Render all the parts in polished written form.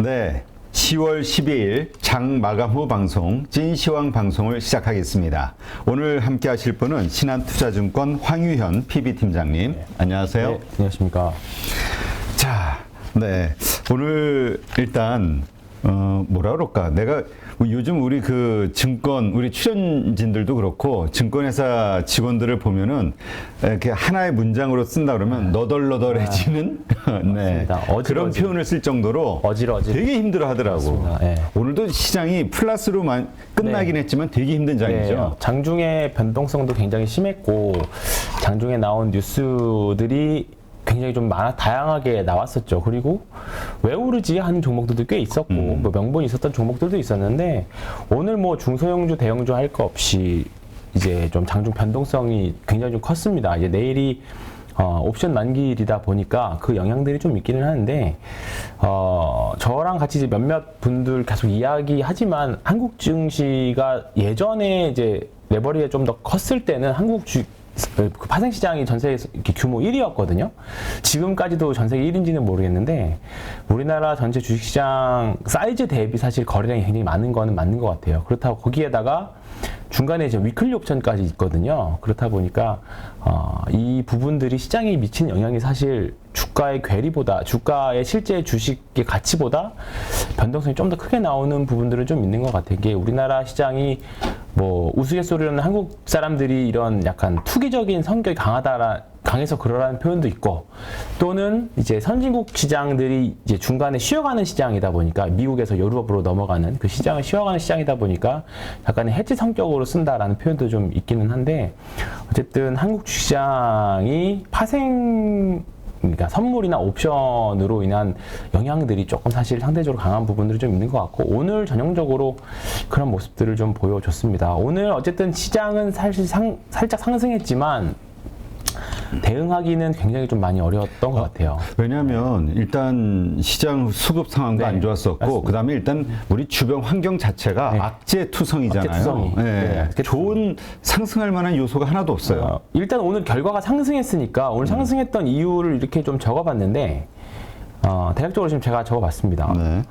네, 10월 12일 장 마감 후 방송 찐시황 방송을 시작하겠습니다. 오늘 함께 하실 분은 신한투자증권 황유현 PB팀장님. 네. 안녕하세요. 네, 안녕하십니까. 자, 네, 오늘 일단 뭐라 그럴까? 내가 요즘 우리 그 증권, 우리 출연진들도 그렇고 증권회사 직원들을 보면은 이렇게 하나의 문장으로 쓴다 그러면 너덜너덜해지는 네, 그런 표현을 쓸 정도로 어지러지. 되게 힘들어 하더라고. 네. 오늘도 시장이 플러스로만 끝나긴 했지만 되게 힘든 장이죠. 네, 장중의 변동성도 굉장히 심했고 장중에 나온 뉴스들이 굉장히 좀 다양하게 나왔었죠. 그리고 왜 오르지 하는 종목들도 꽤 있었고 뭐 명분이 있었던 종목들도 있었는데 오늘 뭐 중소형주 대형주 할 거 없이 이제 좀 장중 변동성이 굉장히 좀 컸습니다. 이제 내일이 옵션 만기일이다 보니까 그 영향들이 좀 있기는 하는데 저랑 같이 이제 몇몇 분들 계속 이야기하지만 한국 증시가 예전에 이제 레버리지가 좀 더 컸을 때는 그 파생시장이 전세에서 이렇게 규모 1위였거든요. 지금까지도 전세계 1위인지는 모르겠는데 우리나라 전체 주식시장 사이즈 대비 사실 거래량이 굉장히 많은 거는 맞는 것 같아요. 그렇다고 거기에다가 중간에 이제 위클리 옵션까지 있거든요. 그렇다 보니까 이 부분들이 시장에 미치는 영향이 사실 주가의 괴리보다 주가의 실제 주식의 가치보다 변동성이 좀 더 크게 나오는 부분들은 좀 있는 것 같아요. 이게 우리나라 시장이 뭐 우스갯소리로는 한국 사람들이 이런 약간 투기적인 성격이 강해서 그러라는 표현도 있고 또는 이제 선진국 시장들이 이제 중간에 쉬어가는 시장이다 보니까 미국에서 유럽으로 넘어가는 그 시장을 쉬어가는 시장이다 보니까 약간의 해지 성격으로 쓴다라는 표현도 좀 있기는 한데 어쨌든 한국 주식시장이 그러니까 선물이나 옵션으로 인한 영향들이 조금 사실 상대적으로 강한 부분들이 좀 있는 것 같고 오늘 전형적으로 그런 모습들을 좀 보여줬습니다. 오늘 어쨌든 시장은 사실 살짝 상승했지만 대응하기는 굉장히 좀 많이 어려웠던 것 같아요. 왜냐하면 일단 시장 수급 상황도 안 좋았었고 그 다음에 일단 우리 주변 환경 자체가 악재투성이잖아요. 악재투성이. 네. 좋은 상승할 만한 요소가 하나도 없어요. 일단 오늘 결과가 상승했으니까 오늘 상승했던 이유를 이렇게 좀 적어봤는데 대략적으로 지금 제가 적어봤습니다. 네.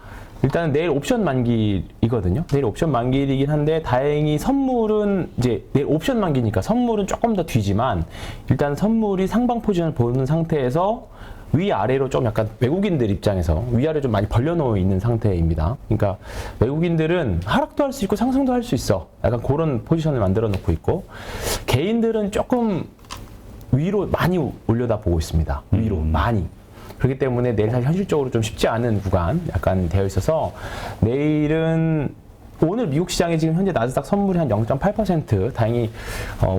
일단은 내일 옵션 만기이거든요. 내일 옵션 만기이긴 한데 다행히 선물은 이제 내일 옵션 만기니까 선물은 조금 더 뒤지만 일단 선물이 상방 포지션을 보는 상태에서 위아래로 좀 약간 외국인들 입장에서 위아래 좀 많이 벌려놓여 있는 상태입니다. 그러니까 외국인들은 하락도 할 수 있고 상승도 할 수 있어. 약간 그런 포지션을 만들어 놓고 있고 개인들은 조금 위로 많이 올려다 보고 있습니다. 위로 많이. 그렇기 때문에 내일 사실 현실적으로 좀 쉽지 않은 구간 약간 되어 있어서 내일은 오늘 미국 시장에 지금 현재 나스닥 선물이 한 0.8% 다행히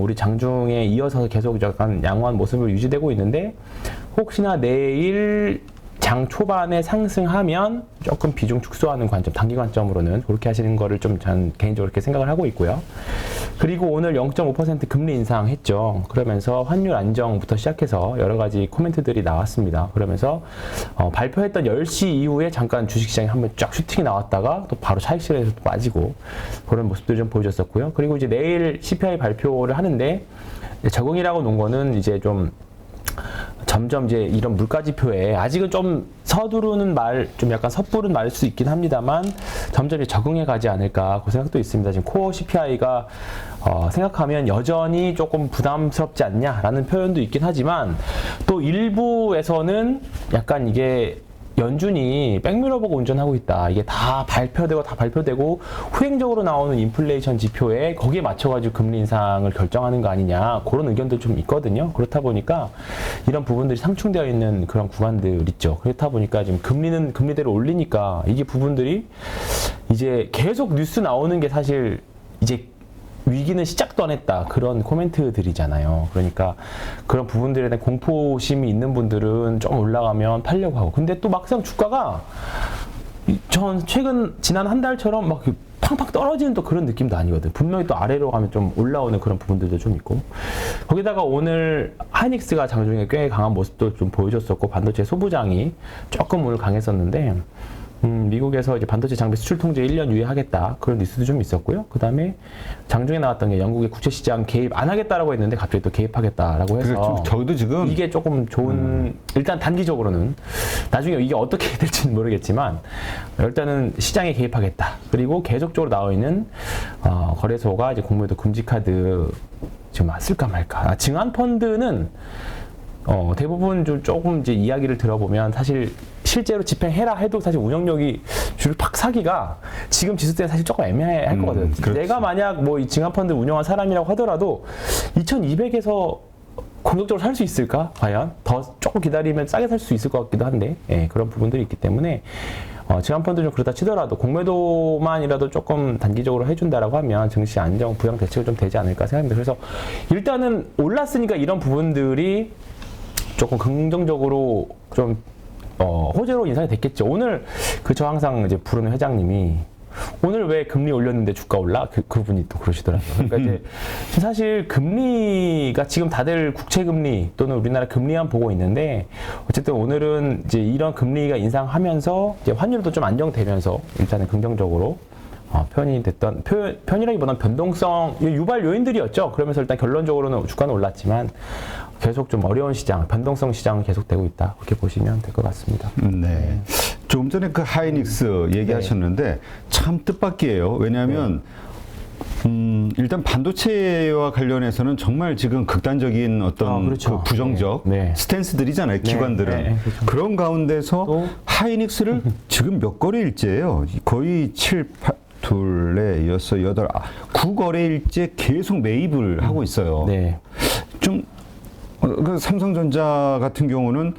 우리 장중에 이어서 계속 약간 양호한 모습을 유지되고 있는데 혹시나 내일 장 초반에 상승하면 조금 비중 축소하는 관점, 단기 관점으로는 그렇게 하시는 거를 좀 전 개인적으로 그렇게 생각을 하고 있고요. 그리고 오늘 0.5% 금리 인상했죠. 그러면서 환율 안정부터 시작해서 여러 가지 코멘트들이 나왔습니다. 그러면서 발표했던 10시 이후에 잠깐 주식시장에 한번 쫙 슈팅이 나왔다가 또 바로 차익실에서 또 빠지고 그런 모습들을 좀 보여줬었고요. 그리고 이제 내일 CPI 발표를 하는데 적응이라고 놓은 거는 이제 좀 점점 이제 이런 물가지표에 아직은 좀 서두르는 좀 약간 섣부른 말일 수 있긴 합니다만 점점 적응해 가지 않을까 그 생각도 있습니다. 지금 코어 CPI가 생각하면 여전히 조금 부담스럽지 않냐라는 표현도 있긴 하지만 또 일부에서는 약간 이게 연준이 백미러 보고 운전하고 있다. 이게 다 발표되고 후행적으로 나오는 인플레이션 지표에 거기에 맞춰가지고 금리 인상을 결정하는 거 아니냐. 그런 의견들 좀 있거든요. 그렇다 보니까 이런 부분들이 상충되어 있는 그런 구간들 있죠. 그렇다 보니까 지금 금리는 금리대로 올리니까 이게 부분들이 이제 계속 뉴스 나오는 게 사실 이제 위기는 시작도 안 했다. 그런 코멘트들이잖아요. 그러니까 그런 부분들에 대한 공포심이 있는 분들은 좀 올라가면 팔려고 하고. 근데 또 막상 주가가 전 지난 한 달처럼 막 팡팡 떨어지는 또 그런 느낌도 아니거든. 분명히 또 아래로 가면 좀 올라오는 그런 부분들도 좀 있고. 거기다가 오늘 하이닉스가 장중에 꽤 강한 모습도 좀 보여줬었고 반도체 소부장이 조금 오늘 강했었는데 미국에서 이제 반도체 장비 수출 통제 1년 유예하겠다 그런 뉴스도 좀 있었고요. 그 다음에 장중에 나왔던 게 영국의 국제 시장 개입 안 하겠다라고 했는데 갑자기 또 개입하겠다라고 해서 그렇죠. 저도 지금 이게 조금 좋은 일단 단기적으로는 나중에 이게 어떻게 될지는 모르겠지만 일단은 시장에 개입하겠다. 그리고 계속적으로 나와 있는 거래소가 이제 공매도 금지 카드 지금 쓸까 말까. 증안 펀드는 대부분 좀 조금 이제 이야기를 들어보면 사실 실제로 집행해라 해도 사실 운영력이 줄을 팍 사기가 지금 지수 때는 사실 조금 애매할 거거든. 그렇지. 내가 만약 뭐 이 증안펀드 운영한 사람이라고 하더라도 2200에서 공격적으로 살 수 있을까? 과연? 더 조금 기다리면 싸게 살 수 있을 것 같기도 한데, 예, 그런 부분들이 있기 때문에, 증안펀드 좀 그렇다 치더라도 공매도만이라도 조금 단기적으로 해준다라고 하면 증시 안정, 부양 대책이 좀 되지 않을까 생각합니다. 그래서 일단은 올랐으니까 이런 부분들이 조금 긍정적으로 좀 호재로 인상이 됐겠죠. 오늘 저 항상 이제 부르는 회장님이 오늘 왜 금리 올렸는데 주가 올라? 그분이 또 그러시더라고요. 그러니까 이제 사실 금리가 지금 다들 국채 금리 또는 우리나라 금리만 보고 있는데 어쨌든 오늘은 이제 이런 금리가 인상하면서 이제 환율도 좀 안정되면서 일단은 긍정적으로 편이 됐던 편이라기보다는 변동성 유발 요인들이었죠. 그러면서 일단 결론적으로는 주가는 올랐지만 계속 좀 어려운 시장, 변동성 시장은 계속되고 있다. 그렇게 보시면 될 것 같습니다. 네. 조금 전에 그 하이닉스 얘기하셨는데 참 뜻밖이에요. 왜냐하면 일단 반도체와 관련해서는 정말 지금 극단적인 어떤 그렇죠. 그 부정적 네. 스탠스들이잖아요. 기관들은. 네, 그렇죠. 그런 가운데서 또 하이닉스를 지금 몇 거래일째예요. 거의 7, 8, 둘, 넷, 여섯, 여덟, 9거래일째 계속 매입을 하고 있어요. 네. 좀 그 삼성전자 같은 경우는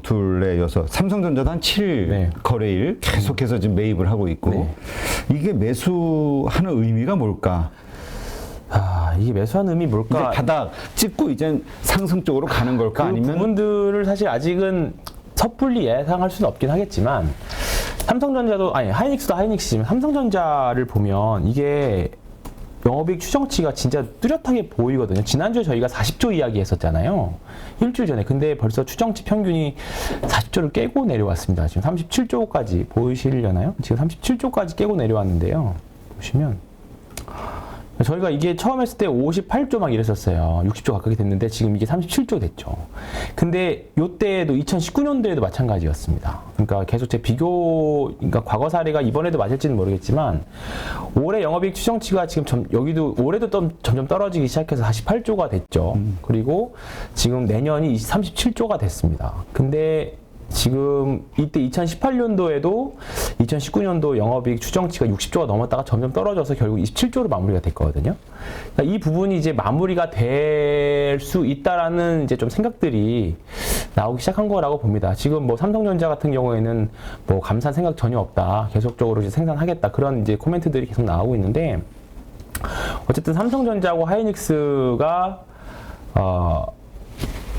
둘, 넷, 여섯. 삼성전자도 한 7거래일 계속해서 지금 매입을 하고 있고 네. 이게 매수하는 의미가 뭘까? 이게 매수하는 의미 이제 뭘까? 바닥 찍고 이제 상승 쪽으로 가는 걸까? 그 아니면 부분들을 사실 아직은 섣불리 예상할 수는 없긴 하겠지만 삼성전자도 하이닉스도 하이닉스지만 삼성전자를 보면 이게 영업이익 추정치가 진짜 뚜렷하게 보이거든요. 지난주에 저희가 40조 이야기 했었잖아요. 일주일 전에. 근데 벌써 추정치 평균이 40조를 깨고 내려왔습니다. 지금 37조까지 보이시려나요? 지금 37조까지 깨고 내려왔는데요. 보시면 저희가 이게 처음 했을 때 58조 막 이랬었어요. 60조 가까이 됐는데 지금 이게 37조 됐죠. 근데 요때에도 2019년도에도 마찬가지였습니다. 그러니까 계속 그러니까 과거 사례가 이번에도 맞을지는 모르겠지만 올해 영업이익 추정치가 지금 여기도 올해도 점점 떨어지기 시작해서 48조가 됐죠. 그리고 지금 내년이 37조가 됐습니다. 근데 지금 이때 2018년도에도 2019년도 영업이익 추정치가 60조가 넘었다가 점점 떨어져서 결국 27조로 마무리가 됐거든요. 그러니까 이 부분이 이제 마무리가 될 수 있다라는 이제 좀 생각들이 나오기 시작한 거라고 봅니다. 지금 뭐 삼성전자 같은 경우에는 뭐 감산 생각 전혀 없다. 계속적으로 이제 생산하겠다. 그런 이제 코멘트들이 계속 나오고 있는데 어쨌든 삼성전자하고 하이닉스가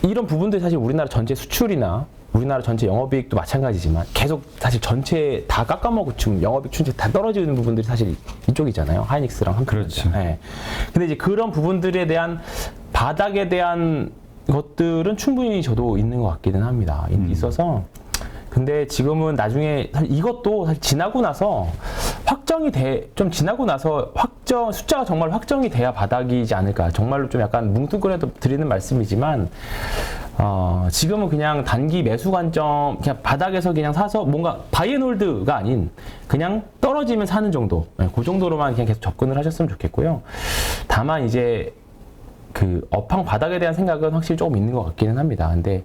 이런 부분들이 사실 우리나라 전체 수출이나 우리나라 전체 영업이익도 마찬가지지만 계속 사실 전체 다 깎아먹고 지금 영업이익 추정치 다 떨어지는 부분들이 사실 이쪽이잖아요. 하이닉스랑 삼성전자. 그렇죠. 네. 근데 이제 그런 부분들에 대한 바닥에 대한 것들은 충분히 저도 있는 것 같기는 합니다. 있어서 근데 지금은 나중에 사실 이것도 사실 지나고 나서 좀 지나고 나서 숫자가 정말 확정이 돼야 바닥이지 않을까. 정말로 좀 약간 뭉뚱그려도 드리는 말씀이지만 지금은 그냥 단기 매수 관점, 그냥 바닥에서 그냥 사서 뭔가 바이앤홀드가 아닌 그냥 떨어지면 사는 정도. 그 정도로만 그냥 계속 접근을 하셨으면 좋겠고요. 다만 이제 그 업황 바닥에 대한 생각은 확실히 조금 있는 것 같기는 합니다. 근데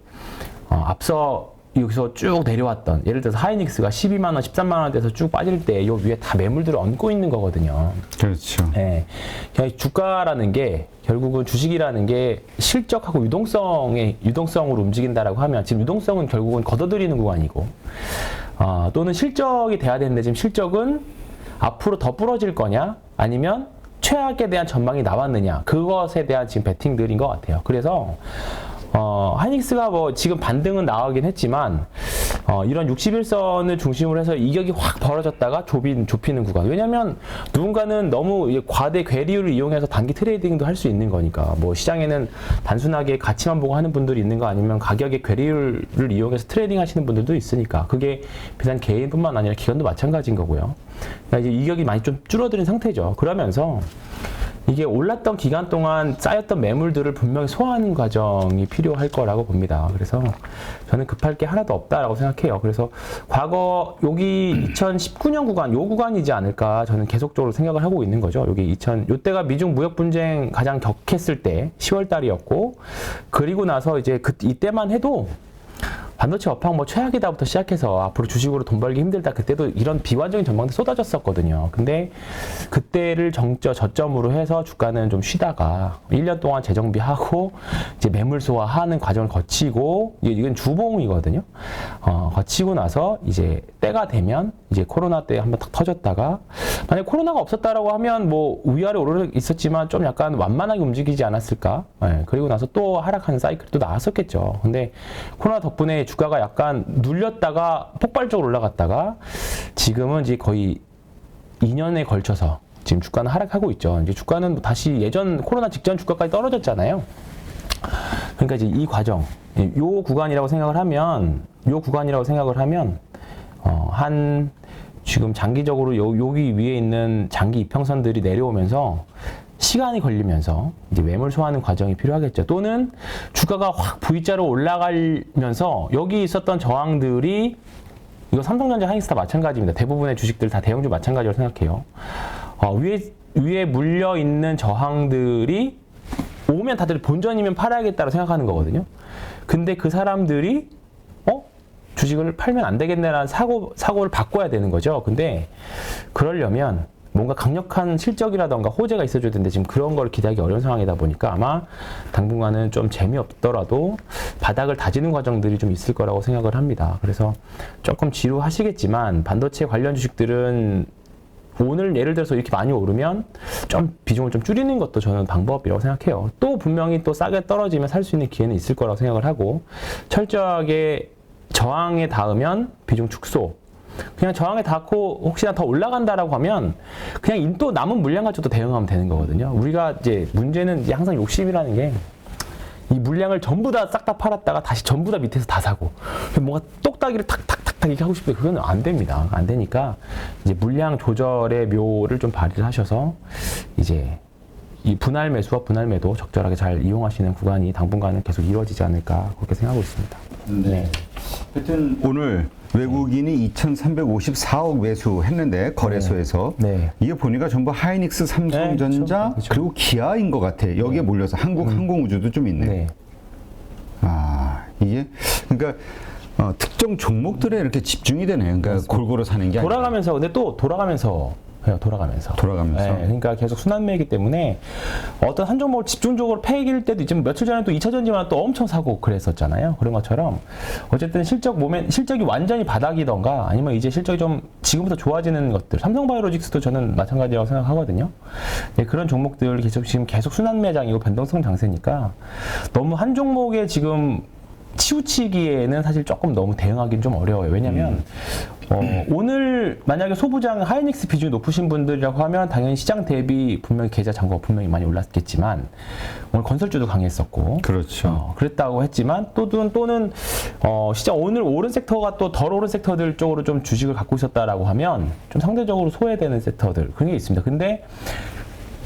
앞서 여기서 쭉 내려왔던 예를 들어서 하이닉스가 12만 원, 13만 원대에서 쭉 빠질 때 이 위에 다 매물들을 얹고 있는 거거든요. 그렇죠. 네. 주가라는 게 결국은 주식이라는 게 실적하고 유동성으로 움직인다라고 하면 지금 유동성은 결국은 걷어들이는 구간이고 또는 실적이 돼야 되는데 지금 실적은 앞으로 더 부러질 거냐 아니면 최악에 대한 전망이 나왔느냐 그것에 대한 지금 베팅들인 것 같아요. 그래서 하이닉스가 뭐 지금 반등은 나오긴 했지만 이런 61선을 중심으로 해서 이격이 확 벌어졌다가 좁히는 구간. 왜냐하면 누군가는 너무 과대 괴리율을 이용해서 단기 트레이딩도 할 수 있는 거니까. 뭐 시장에는 단순하게 가치만 보고 하는 분들이 있는 거 아니면 가격의 괴리율을 이용해서 트레이딩 하시는 분들도 있으니까. 그게 비단 개인뿐만 아니라 기관도 마찬가지인 거고요. 그러니까 이제 이격이 많이 좀 줄어드는 상태죠. 그러면서 이게 올랐던 기간 동안 쌓였던 매물들을 분명히 소화하는 과정이 필요할 거라고 봅니다. 그래서 저는 급할 게 하나도 없다라고 생각해요. 그래서 과거 여기 2019년 구간, 요 구간이지 않을까 저는 계속적으로 생각을 하고 있는 거죠. 여기 요때가 미중 무역 분쟁 가장 격했을 때 10월 달이었고, 그리고 나서 이제 이때만 해도 반도체 업황 뭐 최악이다부터 시작해서 앞으로 주식으로 돈 벌기 힘들다, 그때도 이런 비관적인 전망도 쏟아졌었거든요. 근데 그때를 저점으로 해서 주가는 좀 쉬다가 1년 동안 재정비하고 이제 매물 소화하는 과정을 거치고, 이건 주봉이거든요. 거치고 나서 이제 때가 되면 이제 코로나 때 한번 딱 터졌다가, 만약 코로나가 없었다라고 하면 뭐 위아래 오르락 있었지만 좀 약간 완만하게 움직이지 않았을까? 네, 그리고 나서 또 하락하는 사이클이 또 나왔었겠죠. 근데 코로나 덕분에 주가가 약간 눌렸다가 폭발적으로 올라갔다가 지금은 이제 거의 2년에 걸쳐서 지금 주가는 하락하고 있죠. 이제 주가는 다시 예전 코로나 직전 주가까지 떨어졌잖아요. 그러니까 이제 이 과정, 요 구간이라고 생각을 하면, 한 지금 장기적으로 여기 위에 있는 장기 이평선들이 내려오면서 시간이 걸리면서 이제 매물 소화하는 과정이 필요하겠죠. 또는 주가가 확 V자로 올라가면서 여기 있었던 저항들이, 이거 삼성전자, 하이닉스 다 마찬가지입니다. 대부분의 주식들 다 대형주 마찬가지로 생각해요. 위에 물려 있는 저항들이 오면 다들 본전이면 팔아야겠다고 생각하는 거거든요. 근데 그 사람들이 주식을 팔면 안 되겠네라는 사고를 바꿔야 되는 거죠. 근데 그러려면 뭔가 강력한 실적이라던가 호재가 있어줘야 되는데 지금 그런 걸 기대하기 어려운 상황이다 보니까 아마 당분간은 좀 재미없더라도 바닥을 다지는 과정들이 좀 있을 거라고 생각을 합니다. 그래서 조금 지루하시겠지만 반도체 관련 주식들은 오늘 예를 들어서 이렇게 많이 오르면 좀 비중을 좀 줄이는 것도 저는 방법이라고 생각해요. 또 분명히 또 싸게 떨어지면 살 수 있는 기회는 있을 거라고 생각을 하고, 철저하게 저항에 닿으면 비중 축소, 그냥 저항에 닿고 혹시나 더 올라간다라고 하면 그냥 또 남은 물량 가지고 또 대응하면 되는 거거든요. 우리가 이제 문제는 이제 항상 욕심이라는 게, 이 물량을 전부 다 싹 다 팔았다가 다시 전부 다 밑에서 다 사고 뭔가 똑딱이를 탁탁탁탁 이렇게 하고 싶어요. 그건 안 됩니다. 안 되니까 이제 물량 조절의 묘를 좀 발휘를 하셔서 이제 이 분할 매수와 분할 매도 적절하게 잘 이용하시는 구간이 당분간은 계속 이루어지지 않을까 그렇게 생각하고 있습니다. 네. 하여튼 오늘 외국인이 2,354억 매수했는데 거래소에서, 네. 이게 보니까 전부 하이닉스, 삼성전자, 네, 그렇죠. 그리고 기아인 것 같아. 여기에 몰려서 한국 항공우주도 좀 있네. 네. 이게 그러니까 특정 종목들에 이렇게 집중이 되네. 그러니까 골고루 사는 게 돌아가면서, 근데 또 돌아가면서 해요. 돌아가면서. 돌아가면서. 네, 그러니까 계속 순환매이기 때문에 어떤 한 종목을 집중적으로 패길 때도 있지만 며칠 전에 또 2차 전지만 또 엄청 사고 그랬었잖아요. 그런 것처럼 어쨌든 실적이 완전히 바닥이던가 아니면 이제 실적이 좀 지금부터 좋아지는 것들, 삼성바이오로직스도 저는 마찬가지라고 생각하거든요. 네, 그런 종목들 지금 계속 순환매장이고 변동성 장세니까 너무 한 종목에 지금 치우치기에는 사실 조금 너무 대응하기는 좀 어려워요. 왜냐면 오늘 만약에 소부장 하이닉스 비중이 높으신 분들이라고 하면 당연히 시장 대비 분명히 계좌 잔고가 분명히 많이 올랐겠지만 오늘 건설주도 강했었고, 그렇죠. 그랬다고 했지만 또는 시장 오늘 오른 섹터가 또 덜 오른 섹터들 쪽으로 좀 주식을 갖고 있었다라고 하면 좀 상대적으로 소외되는 섹터들 그런 게 있습니다. 근데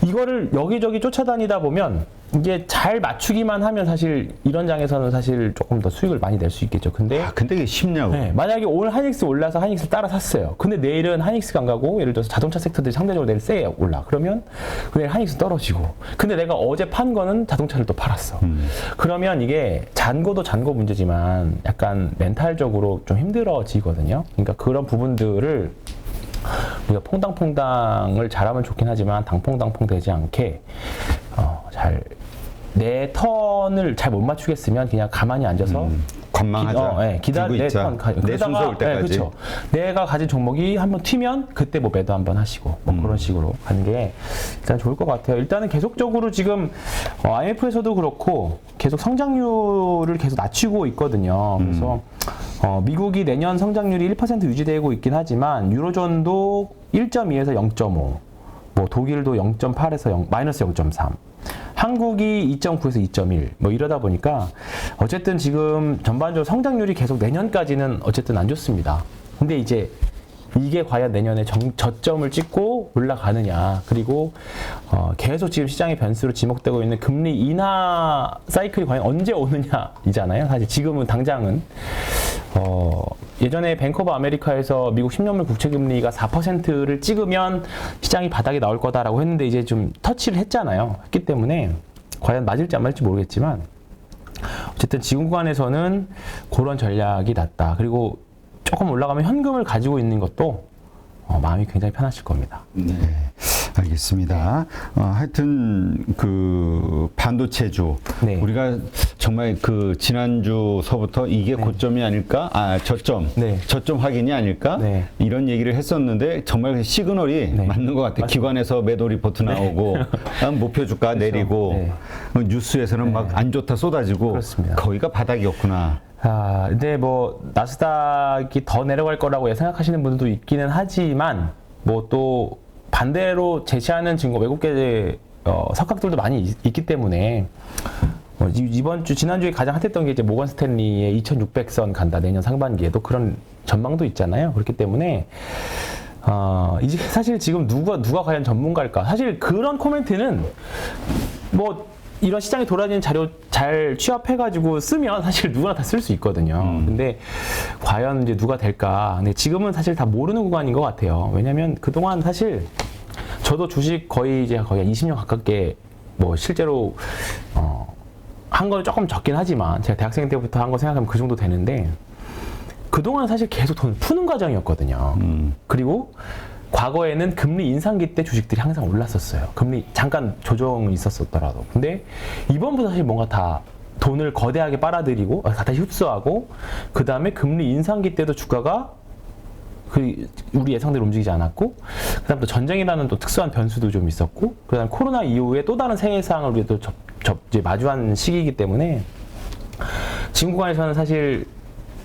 이거를 여기저기 쫓아다니다 보면 이게 잘 맞추기만 하면 사실 이런 장에서는 사실 조금 더 수익을 많이 낼 수 있겠죠. 근데 이게 쉽냐고. 네, 만약에 오늘 하이닉스 올라서 하이닉스를 따라 샀어요. 근데 내일은 하이닉스가 안 가고 예를 들어서 자동차 섹터들이 상대적으로 내일 세게 올라. 그러면 내일 하이닉스 떨어지고. 근데 내가 어제 판 거는 자동차를 또 팔았어. 그러면 이게 잔고도 잔고 문제지만 약간 멘탈적으로 좀 힘들어지거든요. 그러니까 그런 부분들을 우리가 퐁당퐁당을 잘하면 좋긴 하지만 당퐁당퐁 되지 않게 내 턴을 잘 못 맞추겠으면 그냥 가만히 앉아서 관망하자. 기다려 내 턴. 내 순서 올 때까지. 그렇죠. 내가 가진 종목이 한번 튀면 그때 뭐 매도 한번 하시고 뭐 그런 식으로 가는 게 일단 좋을 것 같아요. 일단은 계속적으로 지금 IMF에서도 그렇고 계속 성장률을 계속 낮추고 있거든요. 그래서 미국이 내년 성장률이 1% 유지되고 있긴 하지만 유로존도 1.2에서 0.5, 뭐 독일도 0.8에서 마이너스 0.3, 한국이 2.9에서 2.1, 뭐 이러다 보니까 어쨌든 지금 전반적으로 성장률이 계속 내년까지는 어쨌든 안 좋습니다. 근데 이제 이게 과연 내년에 저점을 찍고 올라가느냐, 그리고 계속 지금 시장의 변수로 지목되고 있는 금리 인하 사이클이 과연 언제 오느냐이잖아요. 사실 지금은 당장은 예전에 뱅크 오브 아메리카에서 미국 10년물 국채금리가 4%를 찍으면 시장이 바닥에 나올 거다라고 했는데 이제 좀 터치를 했잖아요. 했기 때문에 과연 맞을지 안 맞을지 모르겠지만 어쨌든 지금 구간에서는 그런 전략이 낫다. 그리고 조금 올라가면 현금을 가지고 있는 것도 마음이 굉장히 편하실 겁니다. 네, 알겠습니다. 하여튼 그 반도체주 네. 우리가 정말 그 지난주서부터 이게 고점이 아닐까? 저점, 네. 저점 확인이 아닐까? 네. 이런 얘기를 했었는데 정말 그 시그널이 네. 맞는 것 같아요. 기관에서 매도 리포트 나오고 목표 주가 내리고 네. 뉴스에서는 막 안 좋다 쏟아지고 그렇습니다. 거기가 바닥이었구나. 근데 뭐 나스닥이 더 내려갈 거라고 생각하시는 분들도 있기는 하지만 뭐 또 반대로 제시하는 증거 외국계 석학들도 많이 있기 때문에 이번 주 지난주에 가장 핫했던 게 이제 모건 스탠리의 2,600선 간다 내년 상반기에도 그런 전망도 있잖아요. 그렇기 때문에 이제 사실 지금 누가 과연 전문가일까? 사실 그런 코멘트는 뭐 이런 시장에 돌아다니는 자료 잘 취합해가지고 쓰면 사실 누구나 다 쓸 수 있거든요. 근데 과연 이제 누가 될까? 근데 지금은 사실 다 모르는 구간인 것 같아요. 왜냐면 그동안 사실 저도 주식 거의 20년 가깝게 뭐 실제로 한 건 조금 적긴 하지만 제가 대학생 때부터 한 거 생각하면 그 정도 되는데 그동안 사실 계속 돈 푸는 과정이었거든요. 그리고 과거에는 금리 인상기 때 주식들이 항상 올랐었어요. 금리 잠깐 조정이 있었더라도. 근데 이번부터 사실 뭔가 다 돈을 거대하게 빨아들이고 다시 흡수하고 그 다음에 금리 인상기 때도 주가가 우리 예상대로 움직이지 않았고 그다음 또 전쟁이라는 또 특수한 변수도 좀 있었고 그다음 코로나 이후에 또 다른 세상을 우리가 또 이제 마주한 시기이기 때문에 지금 구간에서는 사실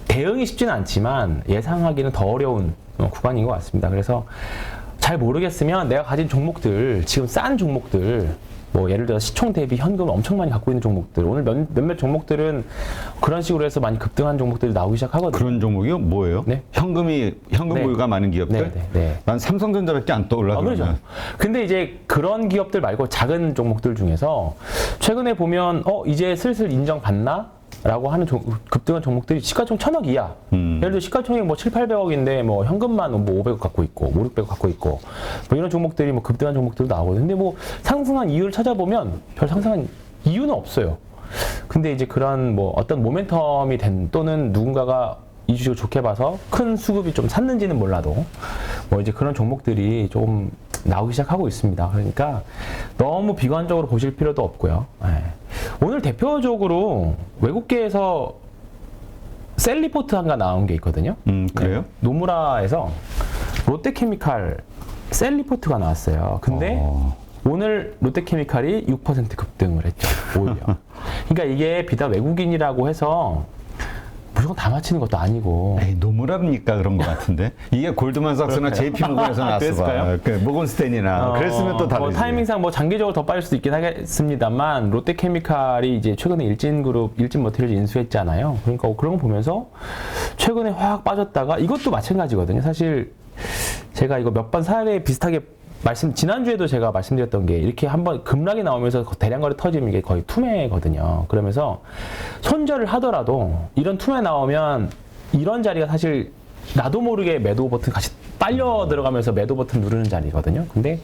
대응이 쉽지는 않지만 예상하기는 더 어려운 구간인 것 같습니다. 그래서 잘 모르겠으면 내가 가진 종목들, 지금 싼 종목들, 뭐 예를 들어 시총 대비 현금을 엄청 많이 갖고 있는 종목들, 오늘 몇몇 종목들은 그런 식으로 해서 많이 급등한 종목들이 나오기 시작하거든요. 그런 종목이요? 뭐예요? 네. 현금 네. 보유가 많은 기업들? 네. 난 삼성전자밖에 안 떠올라. 그렇죠. 근데 이제 그런 기업들 말고 작은 종목들 중에서 최근에 보면 이제 슬슬 인정받나? 라고 하는 급등한 종목들이 시가총 1,000억 이하. 예를 들어 시가총이 뭐 7, 800억인데 뭐 현금만 뭐 500억 갖고 있고 5, 600억 갖고 있고 뭐 이런 종목들이 뭐 급등한 종목들도 나오거든요. 근데 뭐 상승한 이유를 찾아보면 별 상승한 이유는 없어요. 근데 이제 그런 뭐 어떤 모멘텀이 된 또는 누군가가 이 주식을 좋게 봐서 큰 수급이 좀 샀는지는 몰라도 뭐 이제 그런 종목들이 좀 나오기 시작하고 있습니다. 그러니까 너무 비관적으로 보실 필요도 없고요. 오늘 대표적으로 외국계에서 셀 리포트 한가 나온 게 있거든요. 그래요? 네. 노무라에서 롯데케미칼 셀 리포트가 나왔어요. 근데 오늘 롯데케미칼이 6% 급등을 했죠. 오히려. 그러니까 이게 비단 외국인이라고 해서 무조건 다 맞히는 것도 아니고. 에이, 노무라니까 그런 것 같은데. 이게 골드만삭스나 JP모건에서 나왔어. 모건스탠이나. 그랬으면 또 다르지. 타이밍상 뭐 장기적으로 더 빠질 수도 있긴 하겠습니다만 롯데케미칼이 이제 최근에 일진그룹, 일진머티리얼즈 인수했잖아요. 그러니까 그런 거 보면서 최근에 확 빠졌다가 이것도 마찬가지거든요. 사실 제가 이거 몇 번 사례 비슷하게 지난주에도 제가 말씀드렸던 게 이렇게 한번 급락이 나오면서 대량거래 터지면 이게 거의 투매거든요. 그러면서 손절을 하더라도 이런 투매 나오면 이런 자리가 사실 나도 모르게 매도 버튼 같이 빨려 들어가면서 매도 버튼 누르는 자리거든요. 근데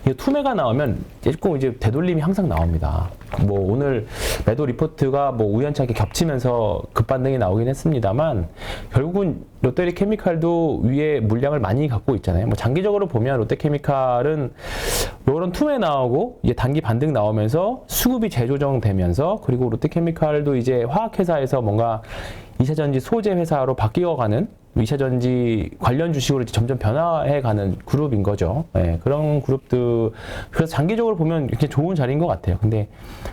이 투매가 나오면 조금 이제 되돌림이 항상 나옵니다. 뭐 오늘 매도 리포트가 뭐 우연치 않게 겹치면서 급반등이 나오긴 했습니다만 결국은 롯데케미칼도 위에 물량을 많이 갖고 있잖아요. 뭐 장기적으로 보면 롯데케미칼은 이런 투매 나오고 이제 단기 반등 나오면서 수급이 재조정되면서 그리고 롯데케미칼도 이제 화학회사에서 뭔가 2차전지 소재 회사로 바뀌어가는 2차전지 관련 주식으로 이제 점점 변화해가는 그룹인 거죠. 예, 그런 그룹들 그래서 장기적으로 보면 굉장히 좋은 자리인 것 같아요. 근데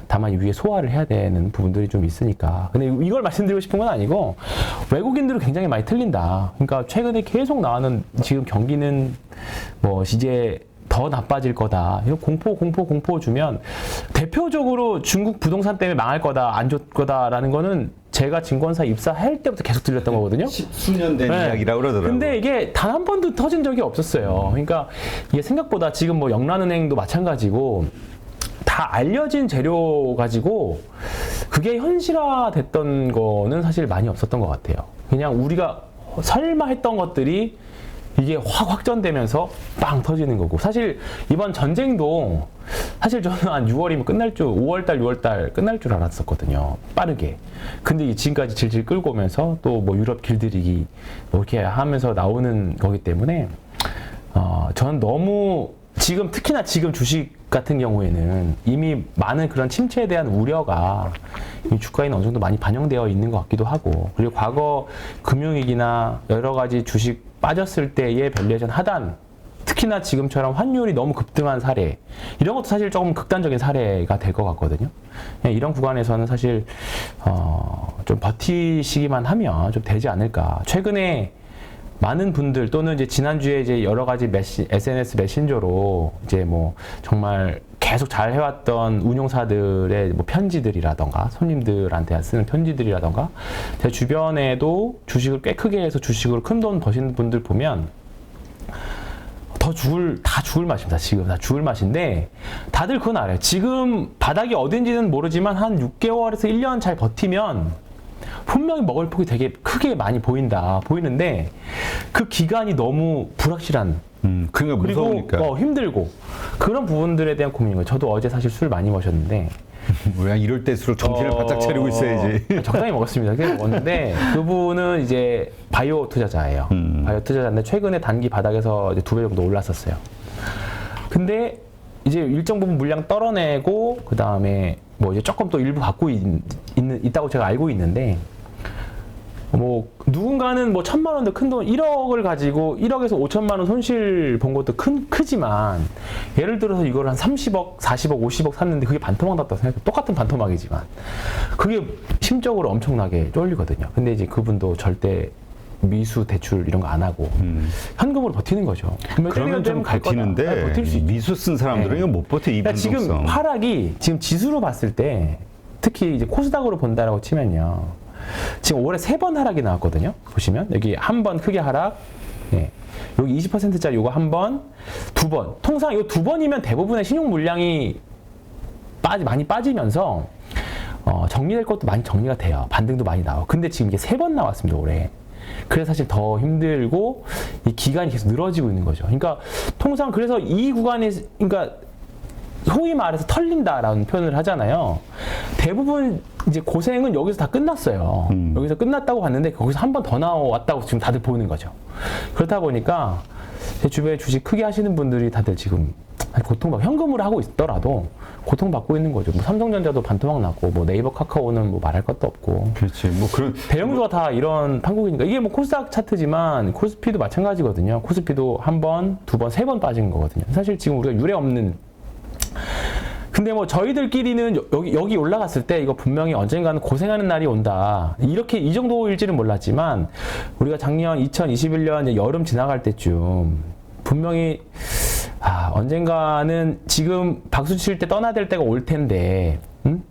다만 위에 소화를 해야 되는 부분들이 좀 있으니까. 근데 이걸 말씀드리고 싶은 건 아니고 외국인들은 굉장히 많이 틀린다. 그러니까 최근에 계속 나오는 지금 경기는 뭐 이제 더 나빠질 거다. 이런 공포 주면 대표적으로 중국 부동산 때문에 망할 거다, 안 좋을 거다라는 거는 제가 증권사 입사할 때부터 계속 들렸던 거거든요. 수년 된 네. 이야기라고 그러더라고요. 근데 이게 단 한 번도 터진 적이 없었어요. 그러니까 이게 생각보다 지금 뭐 영란은행도 마찬가지고 다 알려진 재료 가지고 그게 현실화됐던 거는 사실 많이 없었던 것 같아요. 그냥 우리가 설마 했던 것들이 이게 확 확전되면서 빵 터지는 거고. 사실 이번 전쟁도 사실 저는 한 6월이면 끝날 줄, 5월달, 6월달 끝날 줄 알았었거든요. 빠르게. 근데 지금까지 질질 끌고 오면서 또 뭐 유럽 길들이기 뭐 이렇게 하면서 나오는 거기 때문에 저는 너무 지금 특히나 지금 주식 같은 경우에는 이미 많은 그런 침체에 대한 우려가 이미 주가에는 어느 정도 많이 반영되어 있는 것 같기도 하고, 그리고 과거 금융위기나 여러 가지 주식 빠졌을 때의 밸류에이션 하단, 특히나 지금처럼 환율이 너무 급등한 사례, 이런 것도 사실 조금 극단적인 사례가 될 것 같거든요. 이런 구간에서는 사실 좀 버티시기만 하면 좀 되지 않을까. 최근에 많은 분들 또는 이제 지난주에 이제 여러 가지 SNS 메신저로 이제 뭐 정말 계속 잘 해왔던 운용사들의 뭐 편지들이라던가 손님들한테 쓰는 편지들이라던가 제 주변에도 주식을 꽤 크게 해서 주식으로 큰 돈 버시는 분들 보면 다 죽을 맛입니다. 지금 다 죽을 맛인데 다들 그건 알아요. 지금 바닥이 어딘지는 모르지만 한 6개월에서 1년 잘 버티면 분명히 먹을 폭이 되게 크게 많이 보이는데 그 기간이 너무 불확실한 그러니까 그리고 무서우니까. 힘들고 그런 부분들에 대한 고민인 거예요. 저도 어제 사실 술 많이 마셨는데 뭐야 이럴 때일수록 정신을 바짝 차리고 있어야지. 적당히 먹었습니다. 그래서 먹었는데 그분은 이제 바이오 투자자예요. 바이오 투자자인데 최근에 단기 바닥에서 이제 2배 정도 올랐었어요. 근데 이제 일정 부분 물량 떨어내고 그 다음에 뭐 이제 조금 또 일부 갖고 있다고 제가 알고 있는데, 뭐 누군가는 뭐 1,000만 원도 큰 돈 1억을 가지고 1억에서 5천만 원 손실 본 것도 크지만 예를 들어서 이걸 한 30억, 40억, 50억 샀는데 그게 반토막 났다고 생각해요. 똑같은 반토막이지만 그게 심적으로 엄청나게 쫄리거든요. 근데 이제 그분도 절대 미수 대출 이런 거 안 하고 현금으로 버티는 거죠. 그러면 좀 버티는데 버틸 수 있죠. 미수 쓴 사람들은 네. 이거 못 버텨. 이 그러니까 변동성. 지금 하락이 지금 지수로 봤을 때 특히 이제 코스닥으로 본다라고 치면요. 지금 올해 3번 하락이 나왔거든요. 보시면 여기 한 번 크게 하락, 네. 여기 20%짜리 요거 한 번, 2번. 통상 이 2번이면 대부분의 신용 물량이 많이 빠지면서 정리될 것도 많이 정리가 돼요. 반등도 많이 나와. 근데 지금 이게 3번 나왔습니다, 올해. 그래서 사실 더 힘들고 이 기간이 계속 늘어지고 있는 거죠. 그러니까 통상 그래서 이 구간에 그러니까 소위 말해서 털린다라는 표현을 하잖아요. 대부분 이제 고생은 여기서 다 끝났어요. 여기서 끝났다고 봤는데 거기서 한 번 더 나왔다고 지금 다들 보는 거죠. 그렇다 보니까 제 주변에 주식 크게 하시는 분들이 다들 지금 고통받고 현금으로 하고 있더라도 고통받고 있는 거죠. 뭐 삼성전자도 반토막 났고 뭐 네이버 카카오는 뭐 말할 것도 없고. 그렇지. 뭐 그런 대형주가 다 이런 판국이니까 이게 뭐 코스닥 차트지만 코스피도 마찬가지거든요. 코스피도 한 번, 2번, 3번 빠진 거거든요. 사실 지금 우리가 유례 없는. 근데 뭐 저희들끼리는 여기 올라갔을 때 이거 분명히 언젠가는 고생하는 날이 온다. 이렇게 이 정도일지는 몰랐지만 우리가 작년 2021년 여름 지나갈 때쯤 분명히 언젠가는 지금 박수 칠 때 떠나야 될 때가 올 텐데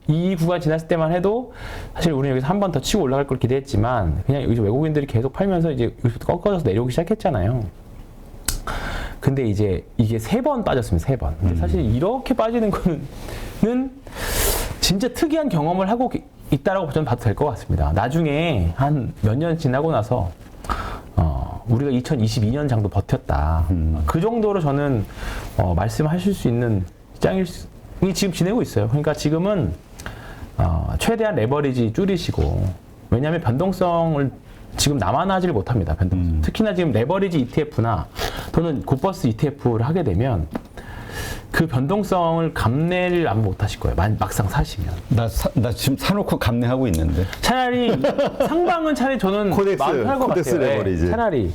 이 구간 지났을 때만 해도 사실 우리는 여기서 한 번 더 치고 올라갈 걸 기대했지만 그냥 여기서 외국인들이 계속 팔면서 이제 여기서부터 꺾어져서 내려오기 시작했잖아요. 근데 이제 이게 3번 빠졌습니다. 3번. 근데 사실 이렇게 빠지는 거는 진짜 특이한 경험을 하고 있다라고 저는 봐도 될 것 같습니다. 나중에 한 몇 년 지나고 나서 우리가 2022년 정도 버텼다. 그 정도로 저는 말씀하실 수 있는 시장이 지금 지내고 있어요. 그러니까 지금은 최대한 레버리지 줄이시고, 왜냐하면 변동성을 지금 나만 하지를 못합니다. 변동성. 특히나 지금 레버리지 ETF나 또는 고버스 ETF를 하게 되면 그 변동성을 감내를 아마 못 하실 거예요. 막상 사시면. 나 지금 사놓고 감내하고 있는데. 차라리 상방은 차라리 저는 코덱스, 마음 편할 것 코덱스 같아요. 레버리지. 차라리.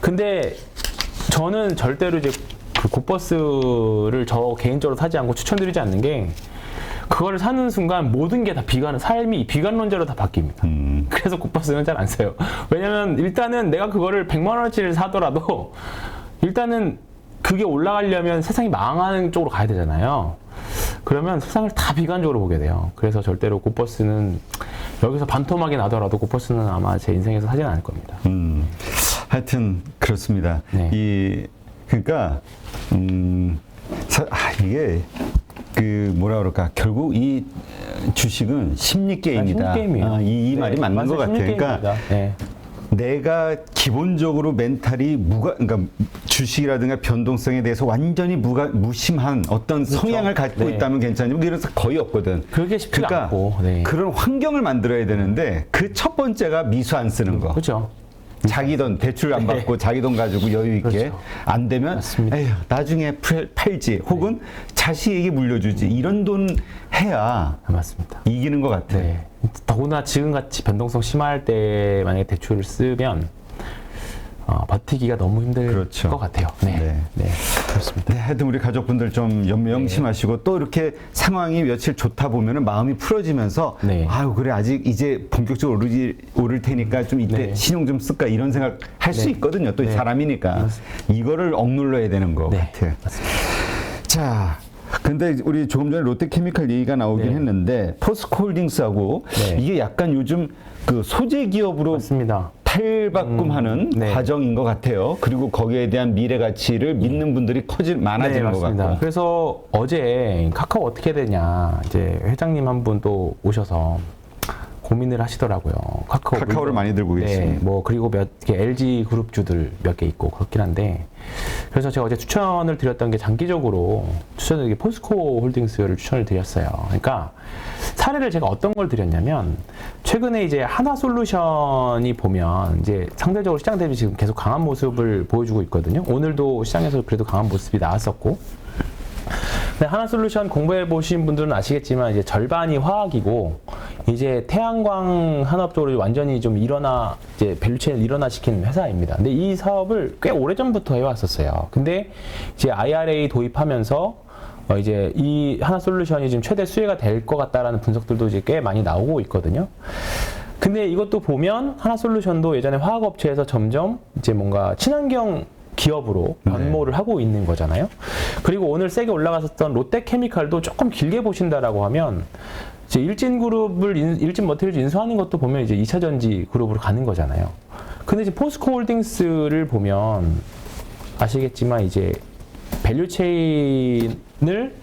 근데 저는 절대로 이제 그 굿버스를 저 개인적으로 사지 않고 추천드리지 않는 게 그거를 사는 순간 모든 게 다 삶이 비관론자로 다 바뀝니다. 그래서 굿버스는 잘 안 사요. 왜냐면 일단은 내가 그거를 100만 원어치를 사더라도 일단은 그게 올라가려면 세상이 망하는 쪽으로 가야 되잖아요. 그러면 세상을 다 비관적으로 보게 돼요. 그래서 절대로 굿버스는 여기서 반토막이 나더라도 굿버스는 아마 제 인생에서 사지는 않을 겁니다. 하여튼 그렇습니다. 네. 그러니까 이게 그 뭐라 그럴까 결국 이 주식은 심리 게임이다. 심리 게임이에요. 이 말이 맞는 맞아요. 것 같아요. 심리 그러니까 게임입니다. 네. 내가 기본적으로 멘탈이 그러니까 주식이라든가 변동성에 대해서 완전히 무심한 어떤 성향을 갖고 네. 있다면 괜찮지만 그래서 거의 없거든. 그게 쉽지가 그러니까 않고. 네. 그런 환경을 만들어야 되는데 그 첫 번째가 미수 안 쓰는 거. 그렇죠. 자기 돈 대출 안 받고 자기 돈 가지고 여유 있게 그렇죠. 안 되면 맞습니다. 에휴, 나중에 팔지 혹은 자식에게 물려주지 이런 돈 해야 맞습니다. 이기는 것 같아. 네. 더구나 지금같이 변동성 심할 때 만약에 대출을 쓰면 버티기가 너무 힘들 그렇죠. 것 같아요. 네. 네. 네. 그렇습니다. 네, 하여튼 우리 가족분들 좀 명심하시고 또 이렇게 상황이 며칠 좋다 보면은 마음이 풀어지면서 네. 아유 그래 아직 이제 본격적으로 오를 테니까 좀 이때 네. 신용 좀 쓸까 이런 생각 할 수 네. 있거든요. 또 네. 사람이니까 이거를 억눌러야 되는 것 네. 같아요. 맞습니다. 자, 근데 우리 조금 전에 롯데케미칼 얘기가 나오긴 네. 했는데 포스코홀딩스하고 네. 이게 약간 요즘 그 소재 기업으로 맞습니다. 탈바꿈하는 네. 과정인 것 같아요. 그리고 거기에 대한 미래 가치를 믿는 분들이 많아지는 것 같고. 네, 그래서 어제 카카오 어떻게 되냐 이제 회장님 한 분 또 오셔서 고민을 하시더라고요. 카카오를 많이 들고 계시네요. 네, 뭐 그리고 몇 개 LG 그룹주들 몇 개 있고 그렇긴 한데 그래서 제가 어제 추천을 드렸던 게 장기적으로 추천을 포스코 홀딩스를 추천을 드렸어요. 그러니까 사례를 제가 어떤 걸 드렸냐면 최근에 이제 하나솔루션이 보면 이제 상대적으로 시장 대비 지금 계속 강한 모습을 보여주고 있거든요. 오늘도 시장에서 그래도 강한 모습이 나왔었고. 근데 하나솔루션 공부해 보신 분들은 아시겠지만 이제 절반이 화학이고 이제 태양광 산업 쪽으로 완전히 좀 이제 밸류체인을 일어나시킨 회사입니다. 근데 이 사업을 꽤 오래전부터 해왔었어요. 근데 이제 IRA 도입하면서 이제 이 하나솔루션이 지금 최대 수혜가 될 것 같다라는 분석들도 이제 꽤 많이 나오고 있거든요. 근데 이것도 보면 하나솔루션도 예전에 화학업체에서 점점 이제 뭔가 친환경 기업으로 변모를 하고 있는 거잖아요. 그리고 오늘 세게 올라갔었던 롯데케미칼도 조금 길게 보신다라고 하면 이제 일진 머티리얼즈 인수하는 것도 보면 이제 2차 전지 그룹으로 가는 거잖아요. 근데 이제 포스코 홀딩스를 보면 아시겠지만 이제 밸류체인을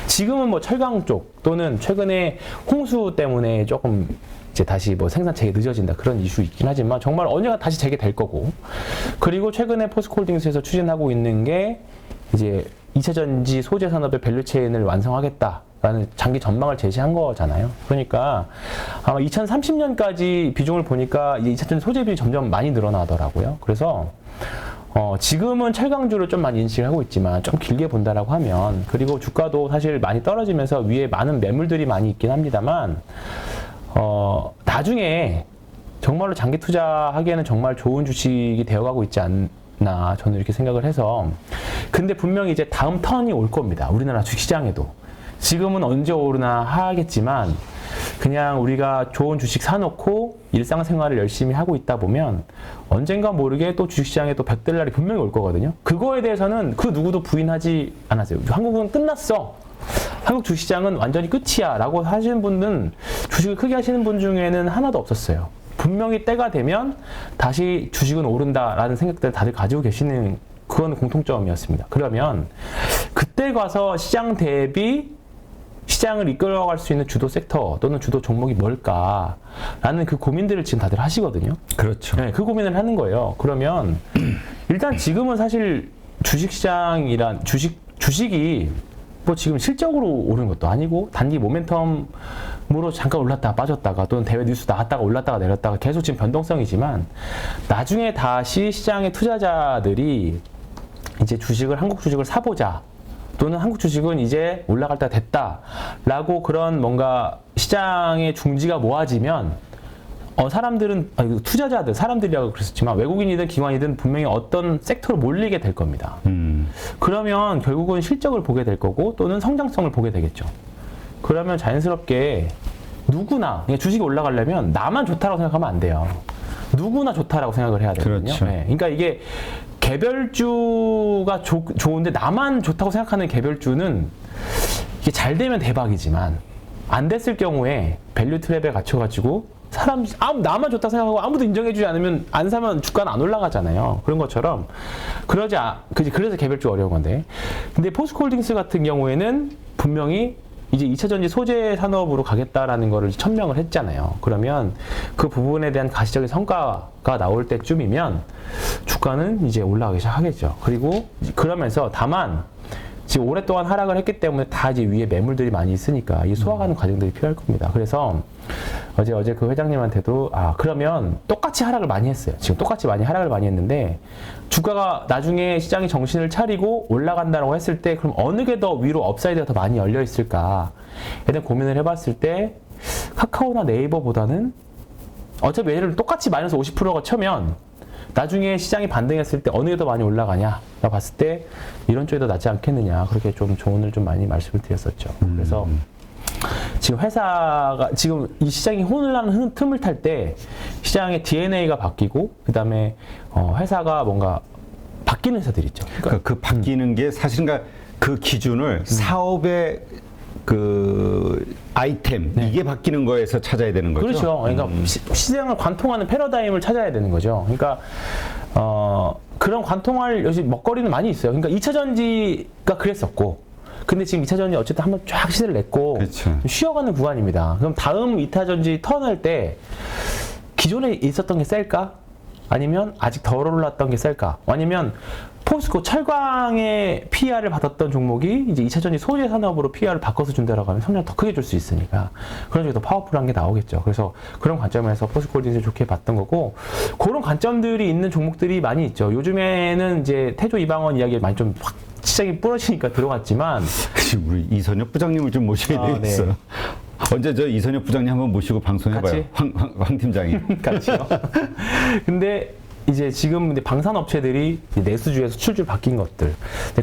지금은 뭐 철강 쪽 또는 최근에 홍수 때문에 조금 이제 다시 뭐 생산 재개늦어진다 그런 이슈 있긴 하지만 정말 언젠가 다시 재개될 거고 그리고 최근에 포스코홀딩스에서 추진하고 있는 게 이제 2차 전지 소재 산업의 밸류체인을 완성하겠다라는 장기 전망을 제시한 거잖아요. 그러니까 아마 2030년까지 비중을 보니까 이제 2차 전지 소재 비율이 점점 많이 늘어나더라고요. 그래서 지금은 철강주를 좀 많이 인식을 하고 있지만 좀 길게 본다라고 하면 그리고 주가도 사실 많이 떨어지면서 위에 많은 매물들이 많이 있긴 합니다만 나중에 정말로 장기 투자하기에는 정말 좋은 주식이 되어가고 있지 않나 저는 이렇게 생각을 해서 근데 분명히 이제 다음 턴이 올 겁니다. 우리나라 주식시장에도 지금은 언제 오르나 하겠지만 그냥 우리가 좋은 주식 사놓고 일상생활을 열심히 하고 있다 보면 언젠가 모르게 또 주식시장에 또 벽될 날이 분명히 올 거거든요. 그거에 대해서는 그 누구도 부인하지 않았어요. 한국은 끝났어. 한국 주식시장은 완전히 끝이야 라고 하시는 분은 주식을 크게 하시는 분 중에는 하나도 없었어요. 분명히 때가 되면 다시 주식은 오른다라는 생각들을 다들 가지고 계시는 그건 공통점이었습니다. 그러면 그때 가서 시장 대비 시장을 이끌어갈 수 있는 주도 섹터 또는 주도 종목이 뭘까라는 그 고민들을 지금 다들 하시거든요. 그렇죠. 네, 그 고민을 하는 거예요. 그러면 일단 지금은 사실 주식시장이란 주식이 뭐 지금 실적으로 오르는 것도 아니고 단기 모멘텀으로 잠깐 올랐다가 빠졌다가 또는 대외 뉴스 나갔다가 올랐다가 내렸다가 계속 지금 변동성이지만 나중에 다시 시장의 투자자들이 이제 한국 주식을 사보자 또는 한국 주식은 이제 올라갈 때가 됐다라고 그런 뭔가 시장의 중지가 모아지면 사람들은 투자자들 사람들이라고 그랬었지만 외국인이든 기관이든 분명히 어떤 섹터로 몰리게 될 겁니다. 그러면 결국은 실적을 보게 될 거고 또는 성장성을 보게 되겠죠. 그러면 자연스럽게 누구나 그냥 주식이 올라가려면 나만 좋다라고 생각하면 안 돼요. 누구나 좋다라고 생각을 해야 되거든요. 그렇죠. 네. 그러니까 이게 개별주가 좋은데 나만 좋다고 생각하는 개별주는 이게 잘 되면 대박이지만 안 됐을 경우에 밸류 트랩에 갇혀가지고 나만 좋다 생각하고 아무도 인정해주지 않으면 안 사면 주가는 안 올라가잖아요. 그런 것처럼 그래서 개별주 어려운 건데. 근데 포스코홀딩스 같은 경우에는 분명히 이제 2차 전지 소재 산업으로 가겠다라는 거를 천명을 했잖아요. 그러면 그 부분에 대한 가시적인 성과가 나올 때쯤이면 주가는 이제 올라가기 시작하겠죠. 그리고 그러면서 다만 지금 오랫동안 하락을 했기 때문에 다 이제 위에 매물들이 많이 있으니까 이 소화하는 과정들이 필요할 겁니다. 그래서 어제 그 회장님한테도 그러면 똑같이 하락을 많이 했어요. 지금 똑같이 많이 하락을 많이 했는데 주가가 나중에 시장이 정신을 차리고 올라간다고 했을 때 그럼 어느 게 더 위로 업사이드가 더 많이 열려 있을까에 대한 고민을 해봤을 때 카카오나 네이버보다는 어차피 얘를 똑같이 마이너스 50%가 쳐면 나중에 시장이 반등했을 때 어느 게 더 많이 올라가냐라고 봤을 때 이런 쪽이 더 낫지 않겠느냐 그렇게 좀 조언을 좀 많이 말씀을 드렸었죠. 그래서 지금 회사가 지금 이 시장이 혼란한 틈을 탈 때 시장의 DNA가 바뀌고 그다음에 회사가 뭔가 바뀌는 회사들 있죠. 그러니까 그 바뀌는 게 사실은 그 기준을 사업의 그 아이템 이게 바뀌는 거에서 찾아야 되는 거죠. 그렇죠. 그러니까 시장을 관통하는 패러다임을 찾아야 되는 거죠. 그러니까 그런 관통할 요즘 먹거리는 많이 있어요. 그러니까 2차 전지가 그랬었고, 근데 지금 2차 전지 어쨌든 한번 쫙 시대를 냈고 그렇죠. 쉬어가는 구간입니다. 그럼 다음 2차 전지 턴할 때 기존에 있었던 게 셀까? 아니면 아직 덜 올랐던 게 셀까? 아니면 포스코 철강의 PR을 받았던 종목이 이제 2차 전지 소재 산업으로 PR을 바꿔서 준다라고 하면 성장 더 크게 줄 수 있으니까 그런 쪽에 더 파워풀한 게 나오겠죠. 그래서 그런 관점에서 포스코홀딩스를 좋게 봤던 거고 그런 관점들이 있는 종목들이 많이 있죠. 요즘에는 이제 태조 이방원 이야기를 많이 좀 확 시장이 부러지니까 들어갔지만 지금 우리 이선혁 부장님을 좀 모셔야 되겠어. 네. 언제 저 이선혁 부장님 한번 모시고 방송해봐요. 황 팀장이. 같이요. 근데 이제 지금 방산업체들이 내수주에서 수출주 바뀐 것들,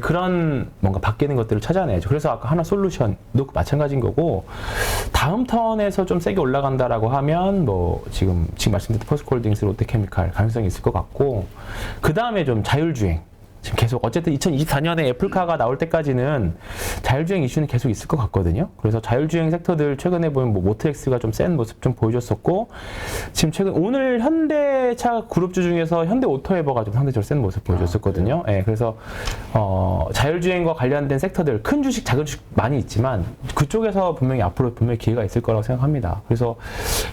그런 뭔가 바뀌는 것들을 찾아내죠. 그래서 아까 하나솔루션도 마찬가지인 거고, 다음 턴에서 좀 세게 올라간다라고 하면 뭐 지금 말씀드린 포스코홀딩스, 롯데케미칼 가능성이 있을 것 같고, 그 다음에 좀 자율주행. 지금 계속 어쨌든 2024년에 애플카가 나올 때까지는 자율주행 이슈는 계속 있을 것 같거든요. 그래서 자율주행 섹터들 최근에 보면 뭐 모트엑스가 좀 센 모습 좀 보여줬었고 지금 최근 오늘 현대차 그룹주 중에서 현대오토에버가 좀 상대적으로 센 모습 보여줬었거든요. 예, 그래서 자율주행과 관련된 섹터들 큰 주식, 작은 주식 많이 있지만 그쪽에서 앞으로 분명히 기회가 있을 거라고 생각합니다. 그래서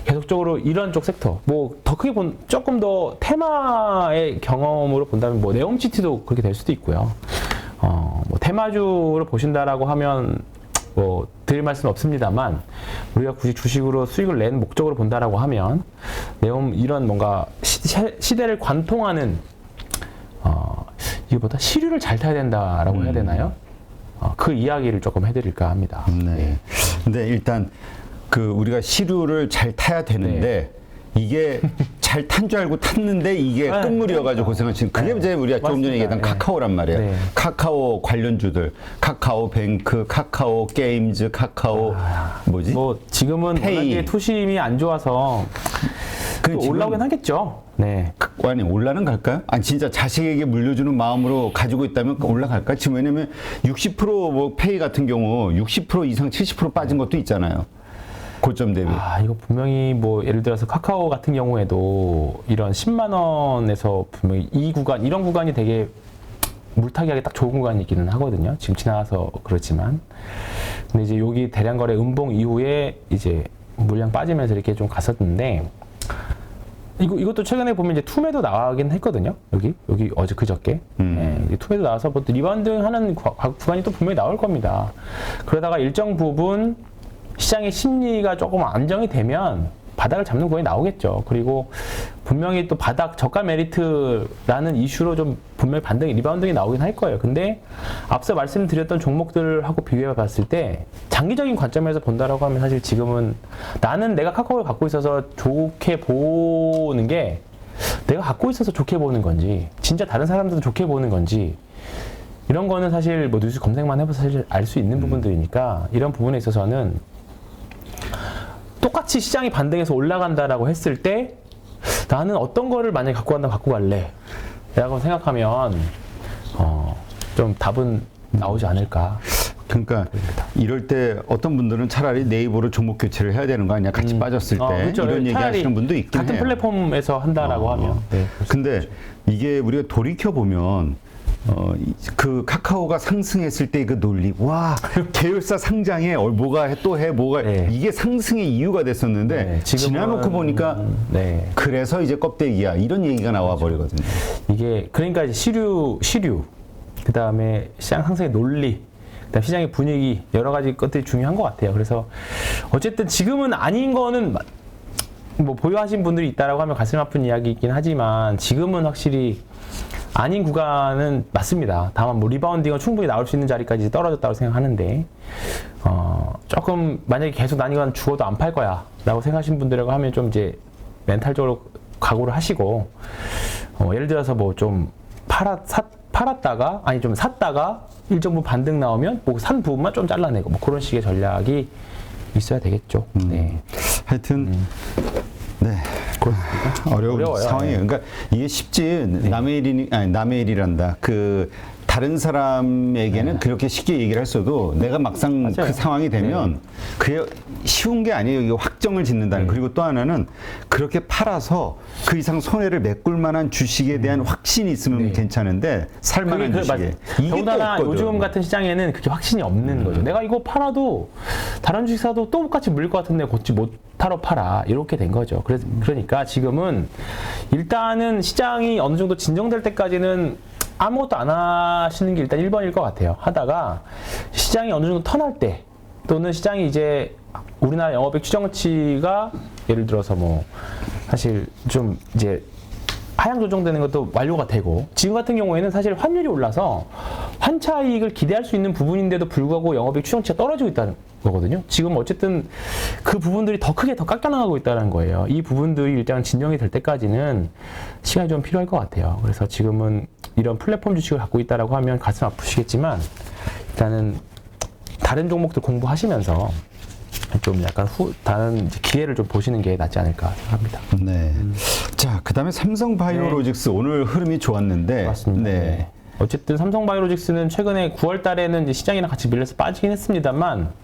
계속적으로 이런 쪽 섹터 뭐 더 크게 조금 더 테마의 경험으로 본다면 뭐 네옴시티도 그렇게 될 수도 있고요. 뭐 테마주로 보신다라고 하면 뭐 드릴 말씀은 없습니다만 우리가 굳이 주식으로 수익을 낸 목적으로 본다라고 하면 네옴 이런 뭔가 시대를 관통하는 이거보다 시류를 잘 타야 된다라고 해야 되나요? 그 이야기를 조금 해드릴까 합니다. 네. 네. 근데 일단 그 우리가 시류를 잘 타야 되는데 이게 잘 탄 줄 알고 탔는데 이게 네, 끝물이어가지고 고생하시는 그게 이제 우리가 조금 전에 얘기했던 카카오란 말이에요. 네. 카카오 관련주들, 카카오뱅크, 카카오 게임즈, 카카오 뭐지? 뭐 지금은 페이. 워낙에 투심이 안 좋아서 또 지금 올라오긴 하겠죠. 네. 아니 올라는 갈까요? 아니 진짜 자식에게 물려주는 마음으로 가지고 있다면 올라갈까? 지금 왜냐면 60%뭐 페이 같은 경우 60% 이상 70% 빠진 것도 있잖아요. 고점 대비. 이거 분명히 뭐 예를 들어서 카카오 같은 경우에도 이런 10만 원에서 분명히 이런 구간이 되게 물타기 하기 딱 좋은 구간이기는 하거든요. 지금 지나서 그렇지만. 근데 이제 여기 대량 거래 음봉 이후에 이제 물량 빠지면서 이렇게 좀 갔었는데 이것도 최근에 보면 이제 투매도 나가긴 했거든요. 여기 어제 그저께. 네, 투매도 나와서 뭐 리바운드 하는 구간이 또 분명히 나올 겁니다. 그러다가 일정 부분 시장의 심리가 조금 안정이 되면 바닥을 잡는 구간이 나오겠죠. 그리고 분명히 또 바닥 저가 메리트라는 이슈로 좀 분명히 반등이 리바운딩이 나오긴 할 거예요. 근데 앞서 말씀드렸던 종목들하고 비교해 봤을 때 장기적인 관점에서 본다라고 하면 사실 지금은 나는 내가 카카오를 갖고 있어서 좋게 보는 게 내가 갖고 있어서 좋게 보는 건지 진짜 다른 사람들도 좋게 보는 건지 이런 거는 사실 뭐 뉴스 검색만 해봐서 사실 알 수 있는 부분들이니까 이런 부분에 있어서는 똑같이 시장이 반등해서 올라간다라고 했을 때 나는 어떤 거를 만약에 갖고 간다면 갖고 갈래 라고 생각하면 좀 답은 나오지 않을까. 그러니까 이럴 때 어떤 분들은 차라리 네이버로 종목 교체를 해야 되는 거 아니야? 같이 빠졌을 때 그렇죠. 이런 얘기 차라리 하시는 분도 있긴 같은 해요. 플랫폼에서 한다라고 하면. 네, 근데 이게 우리가 돌이켜 보면 그 카카오가 상승했을 때 그 논리, 와 계열사 상장에 뭐가 또 해 뭐가 네. 이게 상승의 이유가 됐었는데 네, 지금은, 지나놓고 보니까 네. 그래서 이제 껍데기야 이런 얘기가 나와 버리거든요. 이게 그러니까 이제 시류 그 다음에 시장 상승의 논리, 그다음 시장의 분위기 여러 가지 것들이 중요한 것 같아요. 그래서 어쨌든 지금은 아닌 거는 뭐 보유하신 분들이 있다라고 하면 가슴 아픈 이야기이긴 하지만 지금은 확실히 아닌 구간은 맞습니다. 다만 뭐 리바운딩은 충분히 나올 수 있는 자리까지 떨어졌다고 생각하는데 조금 만약에 계속 난 이건 죽어도 안 팔 거야 라고 생각하시는 분들이라고 하면 좀 이제 멘탈적으로 각오를 하시고 예를 들어서 뭐 좀 팔았다가 아니 좀 샀다가 일정 부분 반등 나오면 뭐 산 부분만 좀 잘라내고 뭐 그런 식의 전략이 있어야 되겠죠. 네. 하여튼 네. 어려워요. 상황이에요. 네. 그러니까 이게 쉽지 남의 일이 아니 남의 일이란다. 그 다른 사람에게는 그렇게 쉽게 얘기를 했어도 내가 막상 맞아요. 그 상황이 되면 그게 쉬운 게 아니에요. 이게 확정을 짓는다는. 그리고 또 하나는 그렇게 팔아서 그 이상 손해를 메꿀 만한 주식에 대한 확신이 있으면 괜찮은데 살 만한 주식에 이게 또 더군다나 없거든. 요즘 같은 시장에는 그게 확신이 없는 거죠. 내가 이거 팔아도 다른 주식 사도 또 똑같이 물릴 것 같은데 곧지 못하러 팔아 이렇게 된 거죠. 그러니까 지금은 일단은 시장이 어느 정도 진정될 때까지는 아무것도 안 하시는 게 일단 1번일 것 같아요. 하다가 시장이 어느 정도 턴할 때 또는 시장이 이제 우리나라 영업액 추정치가 예를 들어서 뭐 사실 좀 이제 하향 조정되는 것도 완료가 되고 지금 같은 경우에는 사실 환율이 올라서 환차 이익을 기대할 수 있는 부분인데도 불구하고 영업액 추정치가 떨어지고 있다는 거거든요. 지금 어쨌든 그 부분들이 더 크게 더 깎여나가고 있다는 거예요. 이 부분들이 일단 진정이 될 때까지는 시간이 좀 필요할 것 같아요. 그래서 지금은 이런 플랫폼 주식을 갖고 있다라고 하면 가슴 아프시겠지만 일단은 다른 종목들 공부하시면서 좀 약간 다른 기회를 좀 보시는 게 낫지 않을까 생각합니다. 네. 자, 그다음에 삼성바이오로직스 오늘 흐름이 좋았는데 맞습니다. 네. 네. 어쨌든 삼성바이오로직스는 최근에 9월 달에는 이제 시장이랑 같이 밀려서 빠지긴 했습니다만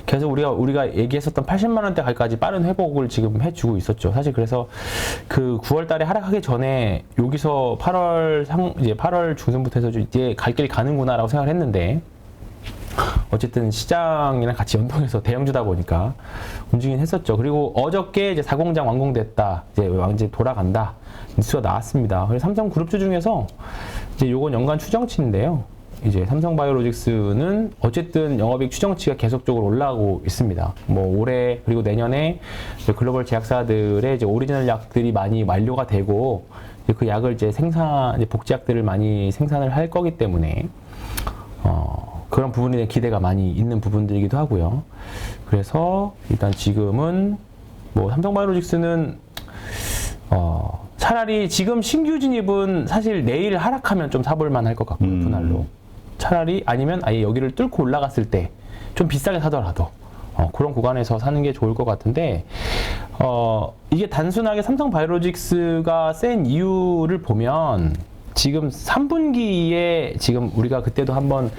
계속 우리가 얘기했었던 80만 원대 가까지 빠른 회복을 지금 해주고 있었죠. 사실 그래서 그 9월 달에 하락하기 전에 여기서 8월 중순부터 해서 이제 갈 길 가는구나라고 생각을 했는데 어쨌든 시장이랑 같이 연동해서 대형주다 보니까 움직이긴 했었죠. 그리고 어저께 이제 4공장 완공됐다. 이제 완전히 돌아간다. 뉴스가 나왔습니다. 그래서 삼성그룹주 중에서 이제 요건 연간 추정치인데요. 이제 삼성바이오로직스는 어쨌든 영업이익 추정치가 계속적으로 올라가고 있습니다. 뭐 올해 그리고 내년에 이제 글로벌 제약사들의 이제 오리지널 약들이 많이 완료가 되고 그 약을 이제 복제약들을 많이 생산을 할 거기 때문에 그런 부분에 대한 기대가 많이 있는 부분들이기도 하고요. 그래서 일단 지금은 뭐 삼성바이오로직스는 차라리 지금 신규 진입은 사실 내일 하락하면 좀 사볼 만할 것 같고요. 분할로. 차라리 아니면 아예 여기를 뚫고 올라갔을 때 좀 비싸게 사더라도 그런 구간에서 사는 게 좋을 것 같은데 이게 단순하게 삼성바이오로직스가 센 이유를 보면 지금 3분기에 지금 우리가 그때도 한번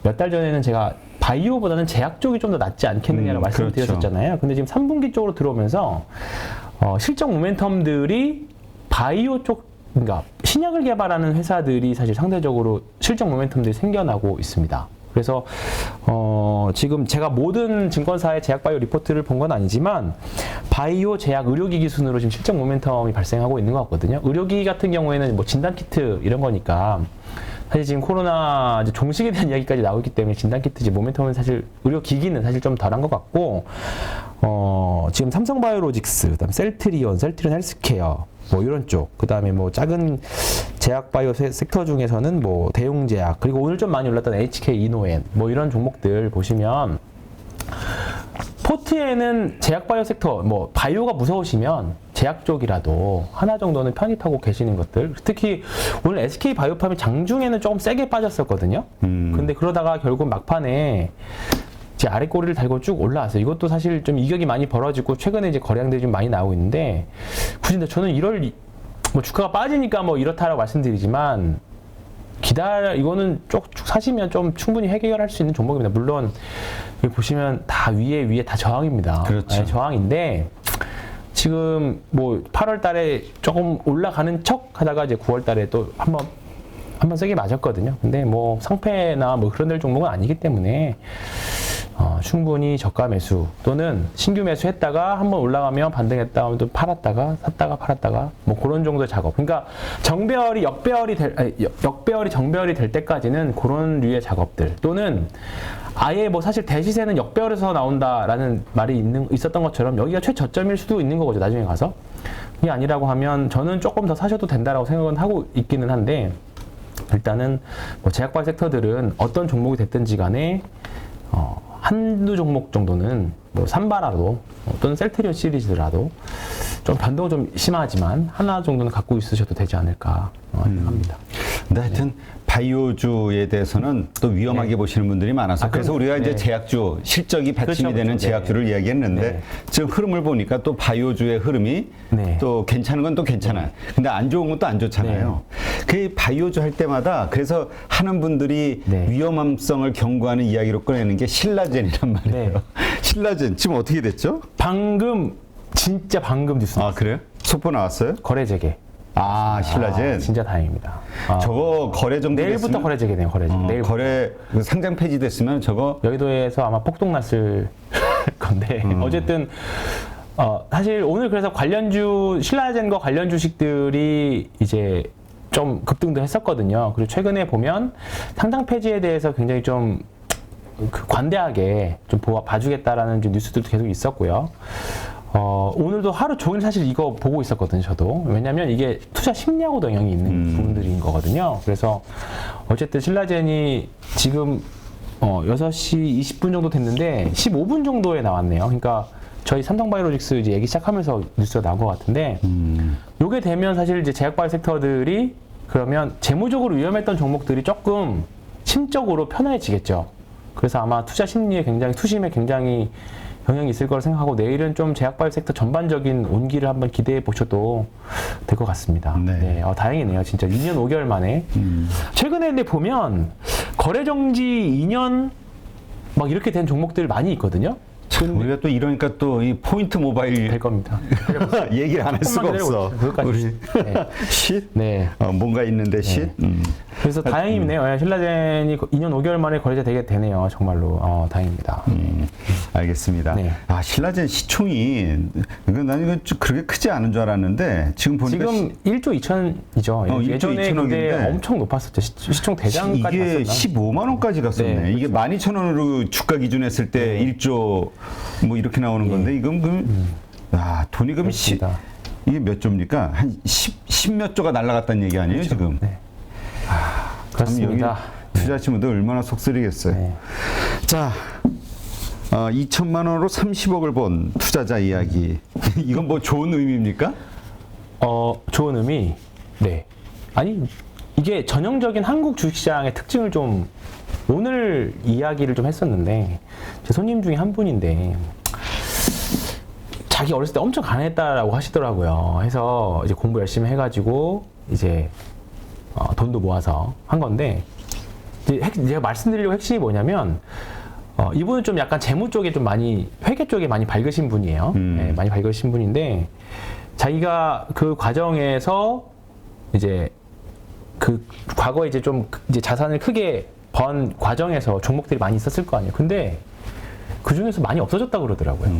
몇 달 전에는 제가 바이오보다는 제약 쪽이 좀 더 낫지 않겠느냐라고 말씀을 그렇죠. 드렸었잖아요. 근데 지금 3분기 쪽으로 들어오면서 실적 모멘텀들이 바이오 쪽, 그러니까 신약을 개발하는 회사들이 사실 상대적으로 실적 모멘텀들이 생겨나고 있습니다. 그래서 지금 제가 모든 증권사의 제약바이오 리포트를 본 건 아니지만 바이오, 제약, 의료기기 순으로 지금 실적 모멘텀이 발생하고 있는 것 같거든요. 의료기기 같은 경우에는 뭐 진단키트 이런 거니까 사실 지금 코로나 이제 종식에 대한 이야기까지 나오기 때문에 진단키트 이제 모멘텀은 사실 의료기기는 사실 좀 덜한 것 같고, 지금 삼성바이오로직스, 그다음 셀트리온 헬스케어 뭐 이런 쪽, 그다음에 뭐 작은 제약바이오 섹터 중에서는 뭐 대웅제약, 그리고 오늘 좀 많이 올랐던 HK 이노엔 뭐 이런 종목들 보시면 포트에는 제약바이오 sek터, 뭐 바이오가 무서우시면 제약 쪽이라도 하나 정도는 편입하고 계시는 것들. 특히 오늘 SK 바이오팜이 장중에는 조금 세게 빠졌었거든요. 근데 그러다가 결국 막판에 제 아래 꼬리를 달고 쭉 올라왔어요. 이것도 사실 좀 이격이 많이 벌어지고 최근에 이제 거래량들이 좀 많이 나오고 있는데, 굳이 근데 저는 뭐 주가가 빠지니까 뭐 이렇다라고 말씀드리지만, 이거는 쭉 사시면 좀 충분히 해결할 수 있는 종목입니다. 물론 여기 보시면 다 위에 다 저항입니다. 그렇죠. 네, 저항인데 지금 뭐 8월 달에 조금 올라가는 척 하다가 이제 9월 달에 또 한번 세게 맞았거든요. 근데 뭐 상패나 뭐 그런 데 종목은 아니기 때문에 충분히 저가 매수 또는 신규 매수했다가 한번 올라가면 반등했다 하면 또 샀다가 뭐 그런 정도의 작업. 그러니까 정배열이 역배열이 정배열이 될 때까지는 그런 류의 작업들, 또는 아예 뭐 사실 대시세는 역배열에서 나온다라는 말이 있었던 것처럼 여기가 최저점일 수도 있는 거죠, 나중에 가서. 그게 아니라고 하면 저는 조금 더 사셔도 된다라고 생각은 하고 있기는 한데, 일단은 뭐 제약바이오 섹터들은 어떤 종목이 됐든지 간에 한두 종목 정도는 뭐 삼바라도 또는 셀트리온 시리즈라도 좀 변동 좀 심하지만 하나 정도는 갖고 있으셔도 되지 않을까 생각합니다. 근데 하여튼 바이오주에 대해서는 또 위험하게 네. 보시는 분들이 많아서 그래서 그럼, 우리가 이제 네. 제약주 실적이 백신이 그렇죠, 되는 그렇죠. 제약주를 이야기했는데 네. 지금 흐름을 보니까 또 바이오주의 흐름이 네. 또 괜찮은 건 또 괜찮아요. 근데 안 좋은 건 또 안 좋잖아요. 그 바이오주 할 때마다 그래서 하는 분들이 네. 위험성을 경고하는 이야기로 꺼내는 게 신라젠이란 말이에요. 네. 신라젠 지금 어떻게 됐죠? 진짜 방금 뉴스 아 그래요? 속보 나왔어요? 거래 재개. 신라젠. 진짜 다행입니다. 저거 거래 정도 내일부터 됐으면 거래 재개네요. 거래 재개. 내일부터. 거래 그 상장 폐지됐으면 저거 여의도에서 아마 폭동 났을 건데 어쨌든 사실 오늘 그래서 신라젠과 관련 주식들이 이제 좀 급등도 했었거든요. 그리고 최근에 보면 상장 폐지에 대해서 굉장히 좀 관대하게 좀 봐주겠다라는 좀 뉴스들도 계속 있었고요. 오늘도 하루 종일 사실 이거 보고 있었거든요, 저도. 왜냐면 이게 투자 심리하고도 영향이 있는 부분들인 거거든요. 그래서 어쨌든 신라젠이 지금 6시 20분 정도 됐는데 15분 정도에 나왔네요. 그러니까 저희 삼성바이오로직스 이제 얘기 시작하면서 뉴스가 나온 것 같은데, 요게 되면 사실 이제 제약바이오 섹터들이 그러면 재무적으로 위험했던 종목들이 조금 심적으로 편해지겠죠. 그래서 아마 투자 심리에 투심에 굉장히 영향이 있을 거라 생각하고, 내일은 좀 제약바이오 섹터 전반적인 온기를 한번 기대해 보셔도 될 것 같습니다. 네. 네, 다행이네요. 진짜 2년 5개월 만에. 최근에 근데 보면 거래 정지 2년 막 이렇게 된 종목들 많이 있거든요. 우리가 또 이러니까 또 이 포인트 모바일 될 겁니다. 얘기를 안 할 수가 조금만 없어. 기다려보세요. 그것까지. 우리 네. 쉿? 네. 뭔가 있는데 쉿? 그래서 다행이네요. 예, 신라젠이 2년 5개월 만에 거래가 되네요. 정말로 다행입니다. 알겠습니다. 네. 신라젠 시총이 난 이거 좀 그렇게 크지 않은 줄 알았는데 지금 보니까 지금 1조 2천이죠. 1조 예전에 2천억인데 근데 엄청 높았었죠. 시총 대장까지 이게 갔었나? 15만 원까지 갔었네. 네, 이게 12,000원으로 주가 기준 했을 때 1조 뭐 이렇게 나오는 건데 이건 돈이 그럼 그렇습니다. 이게 몇 조입니까? 한 10몇 조가 날아갔다는 얘기 아니에요, 지금? 네. 그렇습니다. 여기 투자하시는 분들 얼마나 속쓰리겠어요. 네. 자, 2천만 원으로 30억을 번 투자자 이야기. 이건 뭐 좋은 의미입니까? 좋은 의미. 네. 아니, 이게 전형적인 한국 주식시장의 특징을 좀 오늘 이야기를 좀 했었는데, 제 손님 중에 한 분인데 자기 어렸을 때 엄청 가난했다라고 하시더라고요. 해서 이제 공부 열심히 해가지고 이제 돈도 모아서 한 건데, 이제 제가 말씀드리려고 핵심이 뭐냐면, 이분은 좀 약간 재무 쪽에 좀 많이, 회계 쪽에 많이 밝으신 분이에요. 네, 많이 밝으신 분인데, 자기가 그 과정에서 이제 그 과거에 이제 좀 이제 자산을 크게 번 과정에서 종목들이 많이 있었을 거 아니에요. 근데 그 중에서 많이 없어졌다고 그러더라고요.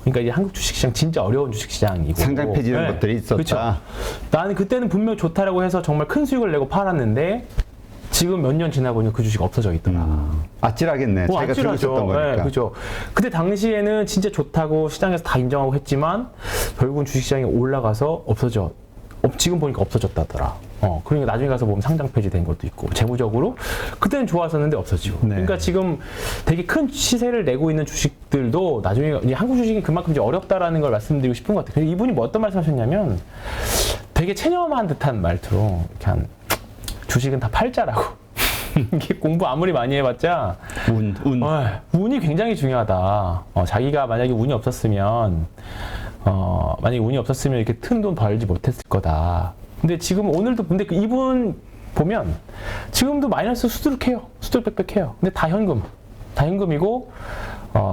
그러니까 이제 한국 주식시장 진짜 어려운 주식시장이고, 상장 폐지된 것들이 있었다. 그렇죠. 나는 그때는 분명 좋다라고 해서 정말 큰 수익을 내고 팔았는데 지금 몇 년 지나고 그 주식 없어져 있더라. 아찔하겠네. 자기가 들고 있었던 거니까. 네, 그죠. 근데 당시에는 진짜 좋다고 시장에서 다 인정하고 했지만 결국은 주식시장이 올라가서 지금 보니까 없어졌다더라. 그러니까 나중에 가서 보면 상장 폐지된 것도 있고 재무적으로 그때는 좋았었는데 없어지고. 네. 그러니까 지금 되게 큰 시세를 내고 있는 주식들도 나중에 이제 한국 주식이 그만큼 이제 어렵다라는 걸 말씀드리고 싶은 것 같아요. 그래서 이분이 뭐 어떤 말씀하셨냐면 되게 체념한 듯한 말투로 이렇게 한 주식은 다 팔자라고. 이게 공부 아무리 많이 해봤자 운이 굉장히 중요하다. 자기가 만약에 운이 없었으면 이렇게 큰 돈 벌지 못했을 거다. 근데 지금 오늘도 근데 이분 보면 지금도 마이너스 수두룩백백해요. 근데 다 현금이고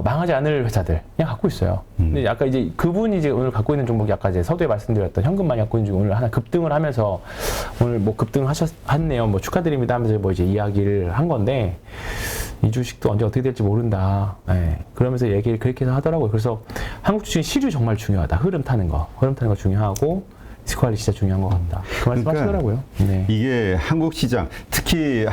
망하지 않을 회사들 그냥 갖고 있어요. 근데 아까 이제 그분이 이제 오늘 갖고 있는 종목이 아까 이제 서두에 말씀드렸던 현금 많이 갖고 있는 중에 오늘 하나 급등을 하면서 오늘 뭐 급등하셨네요. 뭐 축하드립니다 하면서 뭐 이제 이야기를 한 건데 이 주식도 언제 어떻게 될지 모른다. 네. 그러면서 얘기를 그렇게 하더라고요. 그래서 한국 주식은 시류 정말 중요하다. 흐름 타는 거 중요하고 스쿼리 진짜 중요한 것 같다. 그 말씀 하시더라고요. 네. 이게 한국 시장, 특히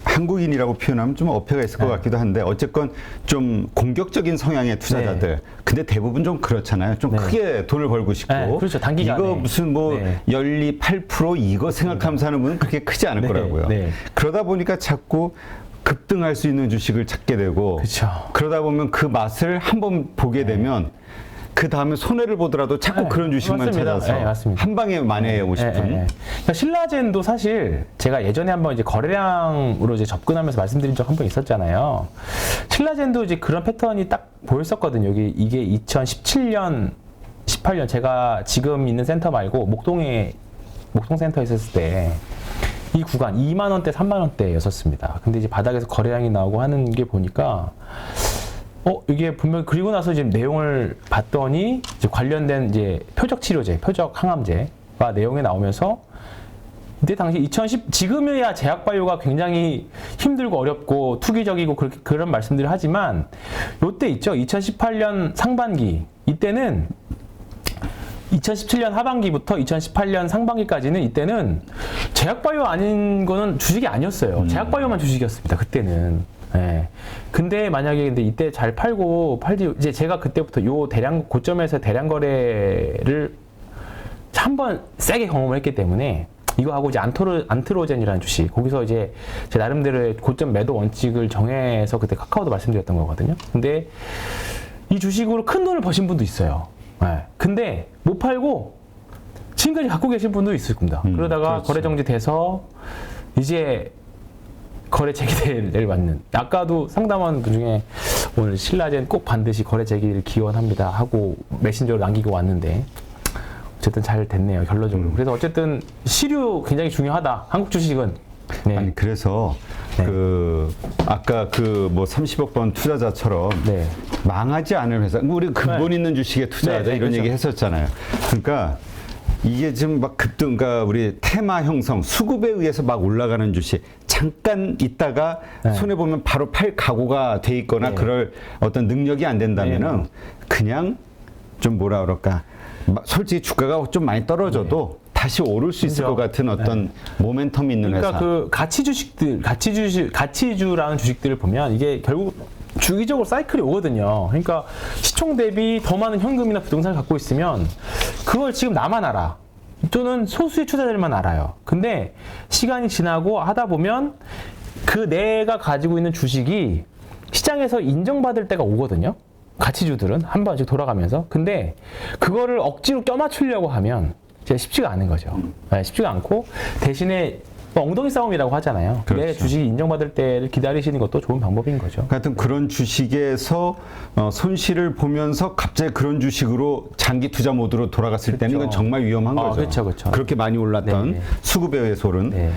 한국인이라고 표현하면 좀 어폐가 있을 것 같기도 한데 어쨌건 좀 공격적인 성향의 투자자들. 근데 대부분 좀 그렇잖아요. 좀 크게 돈을 벌고 싶고. 그렇죠. 단기간에. 이거 무슨 뭐 연리 8% 이거 생각하면서 하는 분은 그렇게 크지 않을 거라고요. 그러다 보니까 자꾸 급등할 수 있는 주식을 찾게 되고 그쵸. 그러다 보면 그 맛을 한번 보게 되면 그 다음에 손해를 보더라도 자꾸 그런 주식만 맞습니다. 찾아서 한 방에 만회하고 싶은. 그러니까 신라젠도 사실 제가 예전에 한번 이제 거래량으로 이제 접근하면서 말씀드린 적 한 번 있었잖아요. 신라젠도 이제 그런 패턴이 딱 보였었거든요. 이게 2017년, 18년 제가 지금 있는 센터 말고 목동 센터에 있었을 때 이 구간 2만 원대, 3만 원대였었습니다. 근데 이제 바닥에서 거래량이 나오고 하는 게 보니까 이게 분명히 그리고 나서 이제 내용을 봤더니 이제 관련된 이제 표적 치료제, 표적 항암제가 내용에 나오면서 이때 당시 지금이야 제약바이오가 굉장히 힘들고 어렵고 투기적이고 그런 말씀들을 하지만 요때 있죠. 2018년 상반기 이때는 2017년 하반기부터 2018년 상반기까지는 이때는 제약바이오 아닌 거는 주식이 아니었어요. 제약바이오만 주식이었습니다. 그때는. 근데 만약에 이때 잘 팔지 이제 제가 그때부터 요 고점에서 대량 거래를 한번 세게 경험을 했기 때문에 이거 하고 이제 안트로젠이라는 주식 거기서 이제 제 나름대로의 고점 매도 원칙을 정해서 그때 카카오도 말씀드렸던 거거든요. 근데 이 주식으로 큰 돈을 버신 분도 있어요. 근데 못 팔고 지금까지 갖고 계신 분도 있을 겁니다. 그러다가 그렇죠. 거래 정지돼서 이제 거래 재개를 받는. 아까도 상담원 분 중에 오늘 신라젠 꼭 반드시 거래 재개를 기원합니다 하고 메신저로 남기고 왔는데 어쨌든 잘 됐네요, 결론적으로. 그래서 어쨌든 시류 굉장히 중요하다. 한국 주식은. 아니 그래서 아까 뭐 30억 번 투자자처럼 망하지 않을 회사, 우리 근본 있는 주식에 투자하자 이런 그렇죠. 얘기 했었잖아요. 그러니까 이게 지금 막 그러니까 우리 테마 형성, 수급에 의해서 막 올라가는 주식 잠깐 있다가 손해 보면 바로 팔 각오가 돼 있거나 그럴 어떤 능력이 안 된다면은 그냥 좀 뭐라 그럴까, 솔직히 주가가 좀 많이 떨어져도 다시 오를 수 있을 것 같은 어떤 모멘텀 있는 그러니까 회사. 그 가치주라는 주식들을 보면 이게 결국 주기적으로 사이클이 오거든요. 그러니까 시총 대비 더 많은 현금이나 부동산을 갖고 있으면 그걸 지금 나만 알아. 또는 소수의 투자자들만 알아요. 근데 시간이 지나고 하다 보면 그 내가 가지고 있는 주식이 시장에서 인정받을 때가 오거든요. 가치주들은 한 번씩 돌아가면서. 근데 그거를 억지로 껴맞추려고 하면 쉽지가 않은 거죠. 쉽지가 않고 대신에 엉덩이 싸움이라고 하잖아요. 그렇죠. 내 주식이 인정받을 때를 기다리시는 것도 좋은 방법인 거죠. 하여튼 그런 주식에서 손실을 보면서 갑자기 그런 주식으로 장기 투자 모드로 돌아갔을 때는 이건 정말 위험한 거죠. 그렇죠. 그렇게 많이 올랐던 수급에 의해서 오른.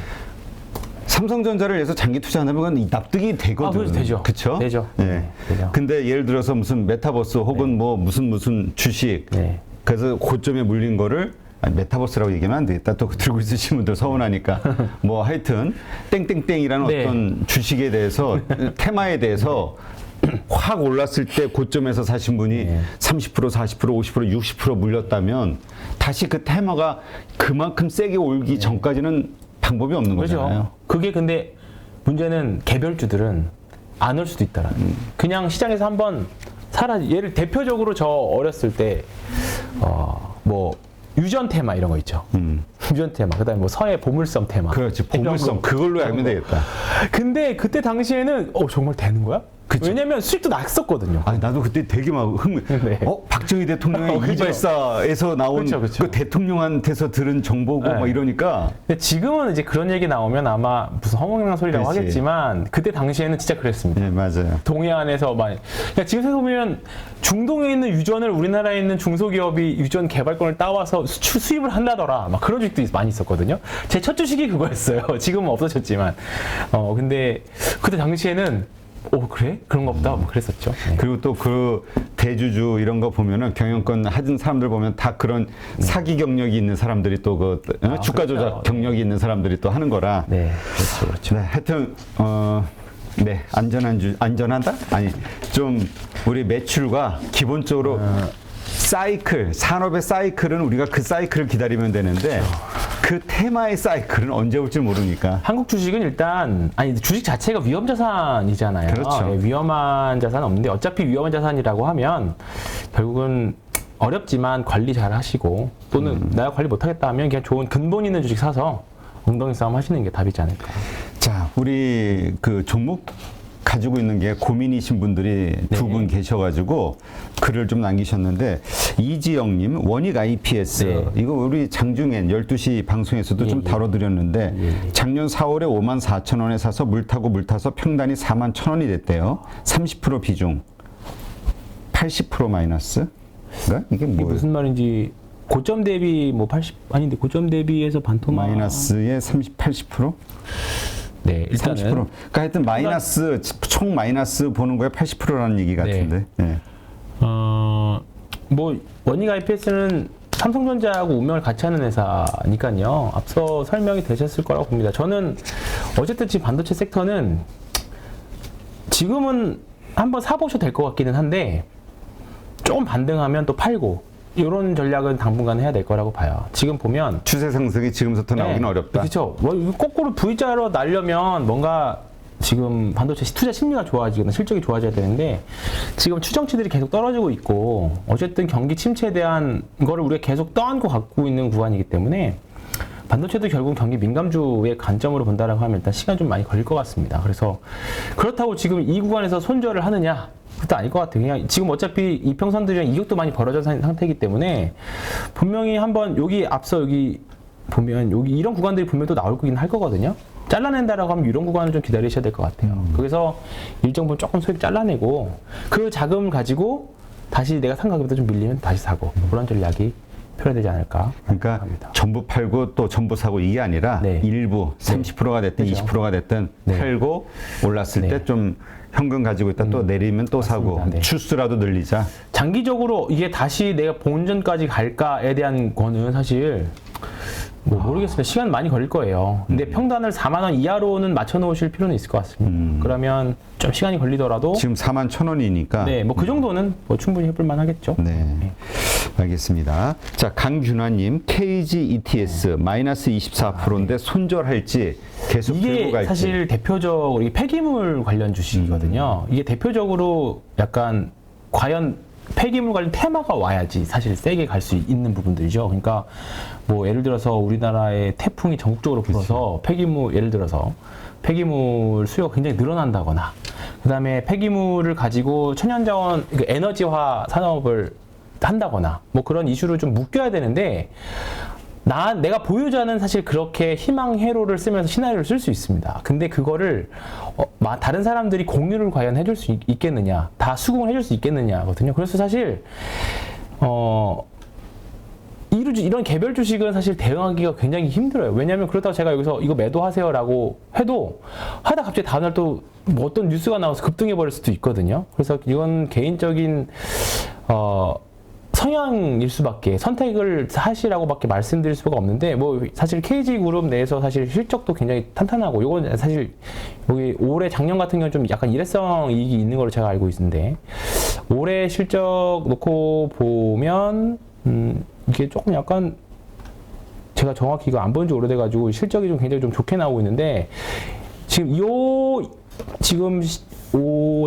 삼성전자를 해서 장기 투자한다면 그건 납득이 되거든요. 되죠. 그렇죠? 되죠. 되죠. 근데 예를 들어서 무슨 메타버스 혹은 뭐 무슨 주식, 그래서 고점에 물린 거를 메타버스라고 얘기하면 안 되겠다. 또 들고 있으신 분들 서운하니까. 뭐 하여튼 땡땡땡이라는 어떤 주식에 대해서 테마에 대해서 확 올랐을 때 고점에서 사신 분이 30%, 40%, 50%, 60% 물렸다면 다시 그 테마가 그만큼 세게 올기 전까지는 방법이 없는 거잖아요. 그렇죠. 그게 근데 문제는 개별주들은 안 올 수도 있더라. 그냥 시장에서 한번 예를 대표적으로 저 어렸을 때 뭐 유전 테마 이런 거 있죠. 유전 테마. 그다음에 뭐 서해 보물섬 테마. 그렇지. 보물섬 그걸로 알면 되겠다. 근데 그때 당시에는 정말 되는 거야? 그쵸. 왜냐면 수익도 났었거든요. 아니 나도 그때 되게 막 네. 박정희 대통령의 그죠. 이발사에서 나온 그쵸. 그 대통령한테서 들은 정보고 네. 막 이러니까 근데 지금은 이제 그런 얘기 나오면 아마 무슨 허망한 소리라고 그렇지. 하겠지만 그때 당시에는 진짜 그랬습니다. 네 맞아요. 동해안에서 그러니까 지금 생각해보면 중동에 있는 유전을 우리나라에 있는 중소기업이 유전 개발권을 따와서 수입을 한다더라. 막 그런 적도 많이 있었거든요. 제 첫 주식이 그거였어요. 지금은 없어졌지만. 근데 그때 당시에는 그래? 그런 거 없다? 뭐 그랬었죠. 네. 그리고 또 그 대주주 이런 거 보면은 경영권 하던 사람들 보면 다 그런 사기 경력이 있는 사람들이 또 그 주가 조작 그렇죠. 경력이 있는 사람들이 또 하는 거라. 네, 그렇죠. 네, 하여튼 네 안전하다? 아니 좀 우리 매출과 기본적으로 사이클 산업의 사이클은 우리가 그 사이클을 기다리면 되는데 그 테마의 사이클은 언제 올지 모르니까. 한국 주식은 일단 주식 자체가 위험 자산이잖아요. 그렇죠. 예, 위험한 자산은 없는데 어차피 위험한 자산이라고 하면 결국은 어렵지만 관리 잘 하시고 또는 내가 관리 못하겠다 하면 그냥 좋은 근본 있는 주식 사서 엉덩이 싸움 하시는 게 답이지 않을까. 자, 우리 그 종목 가지고 있는 게 고민이신 분들이 두 분 계셔가지고 글을 좀 남기셨는데 이지영님 원익 IPS 이거 우리 장중엔 12시 방송에서도 좀 다뤄드렸는데 작년 4월에 54,000원에 사서 물 타서 평단이 41,000원이 됐대요. 30% 비중 80% 마이너스. 그러니까 이게 이게 뭐예요? 무슨 말인지 고점 대비 뭐 80 아닌데 고점 대비해서 반토막 마이너스에 80%? 네, 일단은 30%. 그러니까 하여튼 마이너스 총 마이너스 보는 거에 80%라는 얘기 같은데. 네. 뭐 원익 IPS는 삼성전자하고 운명을 같이 하는 회사니까요. 앞서 설명이 되셨을 거라고 봅니다. 저는 어쨌든 지금 반도체 섹터는 지금은 한번 사보셔도 될 것 같기는 한데 조금 반등하면 또 팔고 이런 전략은 당분간 해야 될 거라고 봐요. 지금 보면 추세 상승이 지금부터 나오기는 어렵다. 그렇죠. 거꾸로 V자로 날려면 뭔가 지금 반도체 투자 심리가 좋아지거나 실적이 좋아져야 되는데 지금 추정치들이 계속 떨어지고 있고 어쨌든 경기 침체에 대한 거를 우리가 계속 떠안고 갖고 있는 구간이기 때문에 반도체도 결국 경기 민감주의 관점으로 본다라고 하면 일단 시간 좀 많이 걸릴 것 같습니다. 그래서 그렇다고 지금 이 구간에서 손절을 하느냐? 그것도 아닐 것 같아요. 그냥 지금 어차피 이평선들이랑 이격도 많이 벌어진 상태이기 때문에 분명히 한번 여기 보면 이런 구간들이 분명히 또 나올 거긴 할 거거든요. 잘라낸다라고 하면 이런 구간을 좀 기다리셔야 될 것 같아요. 그래서 일정 부분 조금 수익 잘라내고 그 자금을 가지고 다시 내가 산 가격보다 좀 밀리면 다시 사고 그런 전략이 필요되지 않을까. 그러니까 합니다. 전부 팔고 또 전부 사고 이게 아니라 일부 30%가 됐든 그렇죠. 20%가 됐든 팔고 올랐을 때 좀 현금 가지고 있다 또 내리면 또 사고 네. 추수라도 늘리자. 장기적으로 이게 다시 내가 본전까지 갈까에 대한 거는 사실 뭐 모르겠습니다. 시간 많이 걸릴 거예요. 근데 평단을 4만 원 이하로는 맞춰 놓으실 필요는 있을 것 같습니다. 그러면 좀 시간이 걸리더라도 지금 41,000원이니까. 네, 뭐 그 정도는 뭐 충분히 해볼 만하겠죠. 네. 알겠습니다. 자, 강균화님, KG ETS 마이너스 24%인데 손절할지 계속 들고 이게 갈지. 사실 대표적으로 이게 폐기물 관련 주식이거든요. 이게 대표적으로 약간 과연 폐기물 관련 테마가 와야지 사실 세게 갈 수 있는 부분들이죠. 그러니까 뭐 예를 들어서 우리나라의 태풍이 전국적으로 불어서 예를 들어서 폐기물 수요가 굉장히 늘어난다거나 그다음에 폐기물을 가지고 천연자원 에너지화 산업을 한다거나 뭐 그런 이슈를 좀 묶여야 되는데 내가 보유자는 사실 그렇게 희망 회로를 쓰면서 시나리오를 쓸 수 있습니다. 근데 그거를 다른 사람들이 공유를 과연 해줄 수 있겠느냐, 다 수긍을 해줄 수 있겠느냐거든요. 그래서 사실 이런 개별 주식은 사실 대응하기가 굉장히 힘들어요. 왜냐하면 그렇다고 제가 여기서 이거 매도하세요라고 해도 하다 갑자기 다음날 또 뭐 어떤 뉴스가 나와서 급등해 버릴 수도 있거든요. 그래서 이건 개인적인 성향일 수밖에 선택을 하시라고밖에 말씀드릴 수가 없는데 뭐 사실 KG그룹 내에서 사실 실적도 굉장히 탄탄하고 이건 사실 여기 올해 작년 같은 경우는 좀 약간 일회성 이익이 있는 걸로 제가 알고 있는데 올해 실적 놓고 보면 이게 조금 약간 제가 정확히 이거 안 본 지 오래돼가지고 실적이 좀 굉장히 좀 좋게 나오고 있는데 지금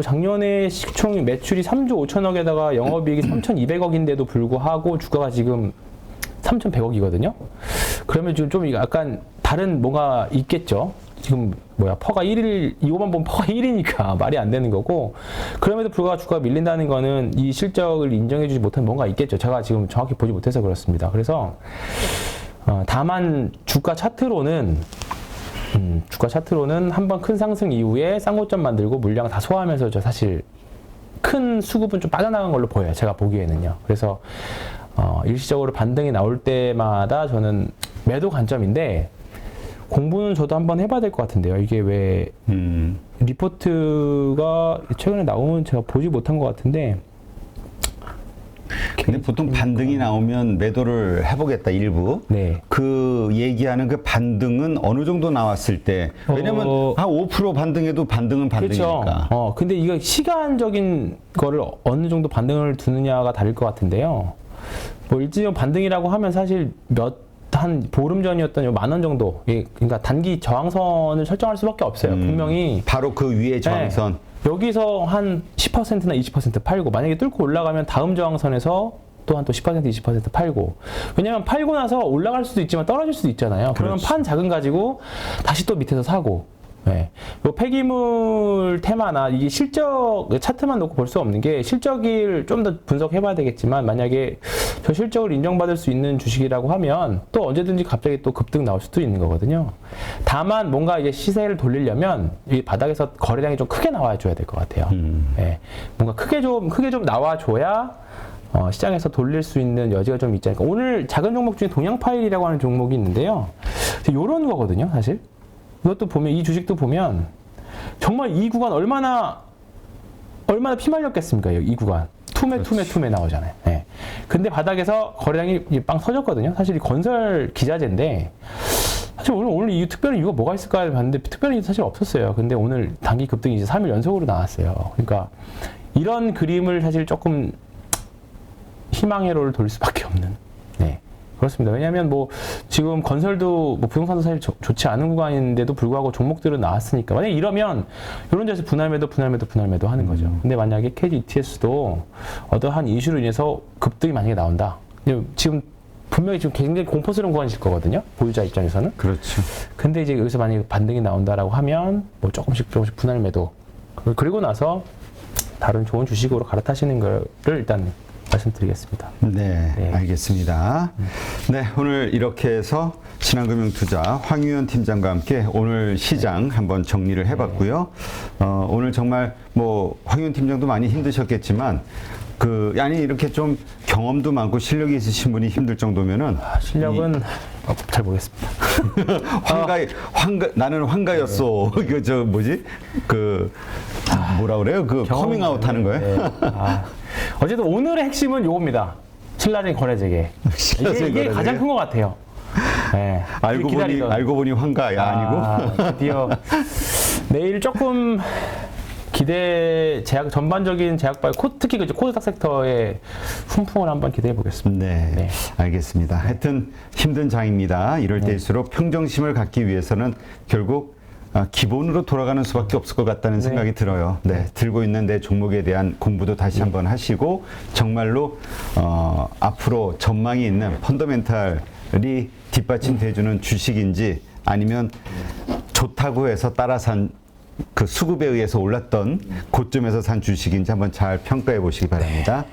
작년에 시총 매출이 3조 5천억에다가 영업이익이 3,200억인데도 불구하고 주가가 지금 3,100억이거든요. 그러면 지금 좀 약간 다른 뭔가 있겠죠. 지금 퍼가 1일, 이거만 보면 퍼가 1이니까 말이 안 되는 거고, 그럼에도 불구하고 주가가 밀린다는 거는 이 실적을 인정해주지 못한 뭔가 있겠죠. 제가 지금 정확히 보지 못해서 그렇습니다. 그래서 다만 주가 차트로는 한번 큰 상승 이후에 쌍고점 만들고 물량 다 소화하면서 저 사실 큰 수급은 좀 빠져나간 걸로 보여요. 제가 보기에는요. 그래서 일시적으로 반등이 나올 때마다 저는 매도 관점인데, 공부는 저도 한번 해봐야 될 것 같은데요. 이게 왜 리포트가 최근에 나오면 제가 보지 못한 것 같은데. 근데 보통 반등이 나오면 매도를 해보겠다 일부. 네. 그 얘기하는 그 반등은 어느 정도 나왔을 때. 왜냐면 한 5% 반등해도 반등은 반등이니까. 그렇죠. 근데 이거 시간적인 거를 어느 정도 반등을 두느냐가 다를 것 같은데요. 일지적 반등이라고 하면 사실 한 보름 전이었던 10,000원 정도. 그러니까 단기 저항선을 설정할 수밖에 없어요. 분명히. 바로 그 위에 저항선. 네, 여기서 한 10%나 20% 팔고, 만약에 뚫고 올라가면 다음 저항선에서 또 한 10%, 20% 팔고. 왜냐면 팔고 나서 올라갈 수도 있지만 떨어질 수도 있잖아요. 그러면 그렇지. 판 자금 가지고 다시 또 밑에서 사고. 네. 요 폐기물 테마나 이게 실적 차트만 놓고 볼 수 없는 게, 실적을 좀 더 분석해봐야 되겠지만, 만약에 저 실적을 인정받을 수 있는 주식이라고 하면 또 언제든지 갑자기 또 급등 나올 수도 있는 거거든요. 다만 뭔가 이제 시세를 돌리려면 이 바닥에서 거래량이 좀 크게 나와줘야 될 것 같아요. 네. 뭔가 크게 좀 나와줘야 시장에서 돌릴 수 있는 여지가 좀 있지 않을까. 오늘 작은 종목 중에 동양파일이라고 하는 종목이 있는데요. 요런 거거든요, 사실. 이것도 보면, 이 주식도 보면 정말 이 구간 얼마나 피말렸겠습니까? 이 구간 투매 나오잖아요. 네. 근데 바닥에서 거래량이 빵 터졌거든요. 사실 이 건설 기자재인데, 사실 오늘 이 특별한 이유가 뭐가 있을까 봤는데 특별한 이유 사실 없었어요. 근데 오늘 단기 급등이 이제 3일 연속으로 나왔어요. 그러니까 이런 그림을 사실 조금 희망회로를 돌릴 수밖에 없는. 네. 그렇습니다. 왜냐하면 지금 건설도 부동산도 사실 좋지 않은 구간인데도 불구하고 종목들은 나왔으니까, 만약에 이러면 이런 데서 분할매도 하는 거죠. 근데 만약에 KG ETS도 어떠한 이슈로 인해서 급등이 만약에 나온다. 지금 분명히 지금 굉장히 공포스러운 구간이실 거거든요. 보유자 입장에서는. 그렇죠. 근데 이제 여기서 만약에 반등이 나온다라고 하면 조금씩 분할매도, 그리고 나서 다른 좋은 주식으로 갈아타시는 거를 일단 말씀드리겠습니다. 네, 알겠습니다. 네, 오늘 이렇게 해서 신한금융투자 황유현 팀장과 함께 오늘 시장 한번 정리를 해봤고요. 오늘 정말 황유현 팀장도 많이 힘드셨겠지만, 이렇게 좀 경험도 많고 실력이 있으신 분이 힘들 정도면은. 실력은 잘 모르겠습니다. 나는 황가였어. 뭐라 그래요? 커밍아웃 하는 거예요? 네. 어쨌든 오늘의 핵심은 요겁니다. 신라젠 거래재개. 이게 가장 큰 것 같아요. 네. 알고 보니 황가야 아니고. 드디어 내일 조금 전반적인 제약바이오, 특히 코스닥 섹터의 훈풍을 한번 기대해 보겠습니다. 네, 알겠습니다. 하여튼 힘든 장입니다. 이럴 때일수록 평정심을 갖기 위해서는 결국 기본으로 돌아가는 수밖에 없을 것 같다는 생각이 들어요. 네, 들고 있는 내 종목에 대한 공부도 다시 한번 하시고, 정말로 앞으로 전망이 있는 펀더멘탈이 뒷받침돼주는 주식인지, 아니면 좋다고 해서 따라 산 그 수급에 의해서 올랐던 고점에서 산 주식인지 한번 잘 평가해 보시기 바랍니다.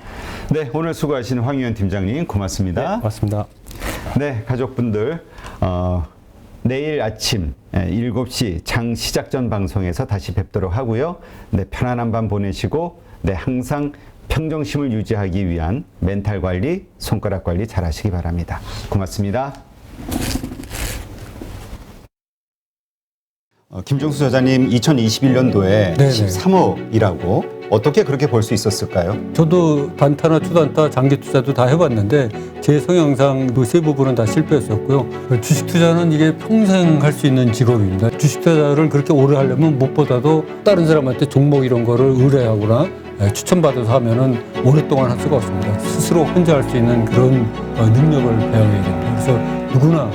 네, 오늘 수고하신 황유현 팀장님 고맙습니다. 네, 고맙습니다. 네, 가족분들, 내일 아침 7시 장 시작 전 방송에서 다시 뵙도록 하고요. 네, 편안한 밤 보내시고, 네, 항상 평정심을 유지하기 위한 멘탈 관리, 손가락 관리 잘 하시기 바랍니다. 고맙습니다. 김종수 저자님, 2021년도에 13억이라고 어떻게 그렇게 벌 수 있었을까요? 저도 단타나 투단타, 장기 투자도 다 해봤는데 제 성향상 세 부분은 다 실패했었고요. 주식 투자는 이게 평생 할 수 있는 직업입니다. 주식 투자를 그렇게 오래 하려면 무엇보다도 다른 사람한테 종목 이런 거를 의뢰하거나 추천받아서 하면은 오랫동안 할 수가 없습니다. 스스로 혼자 할 수 있는 그런 능력을 배워야 됩니다. 그래서 누구나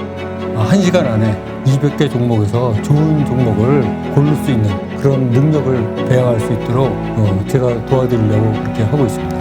1시간 안에 200개 종목에서 좋은 종목을 고를 수 있는 그런 능력을 배양할 수 있도록 제가 도와드리려고 그렇게 하고 있습니다.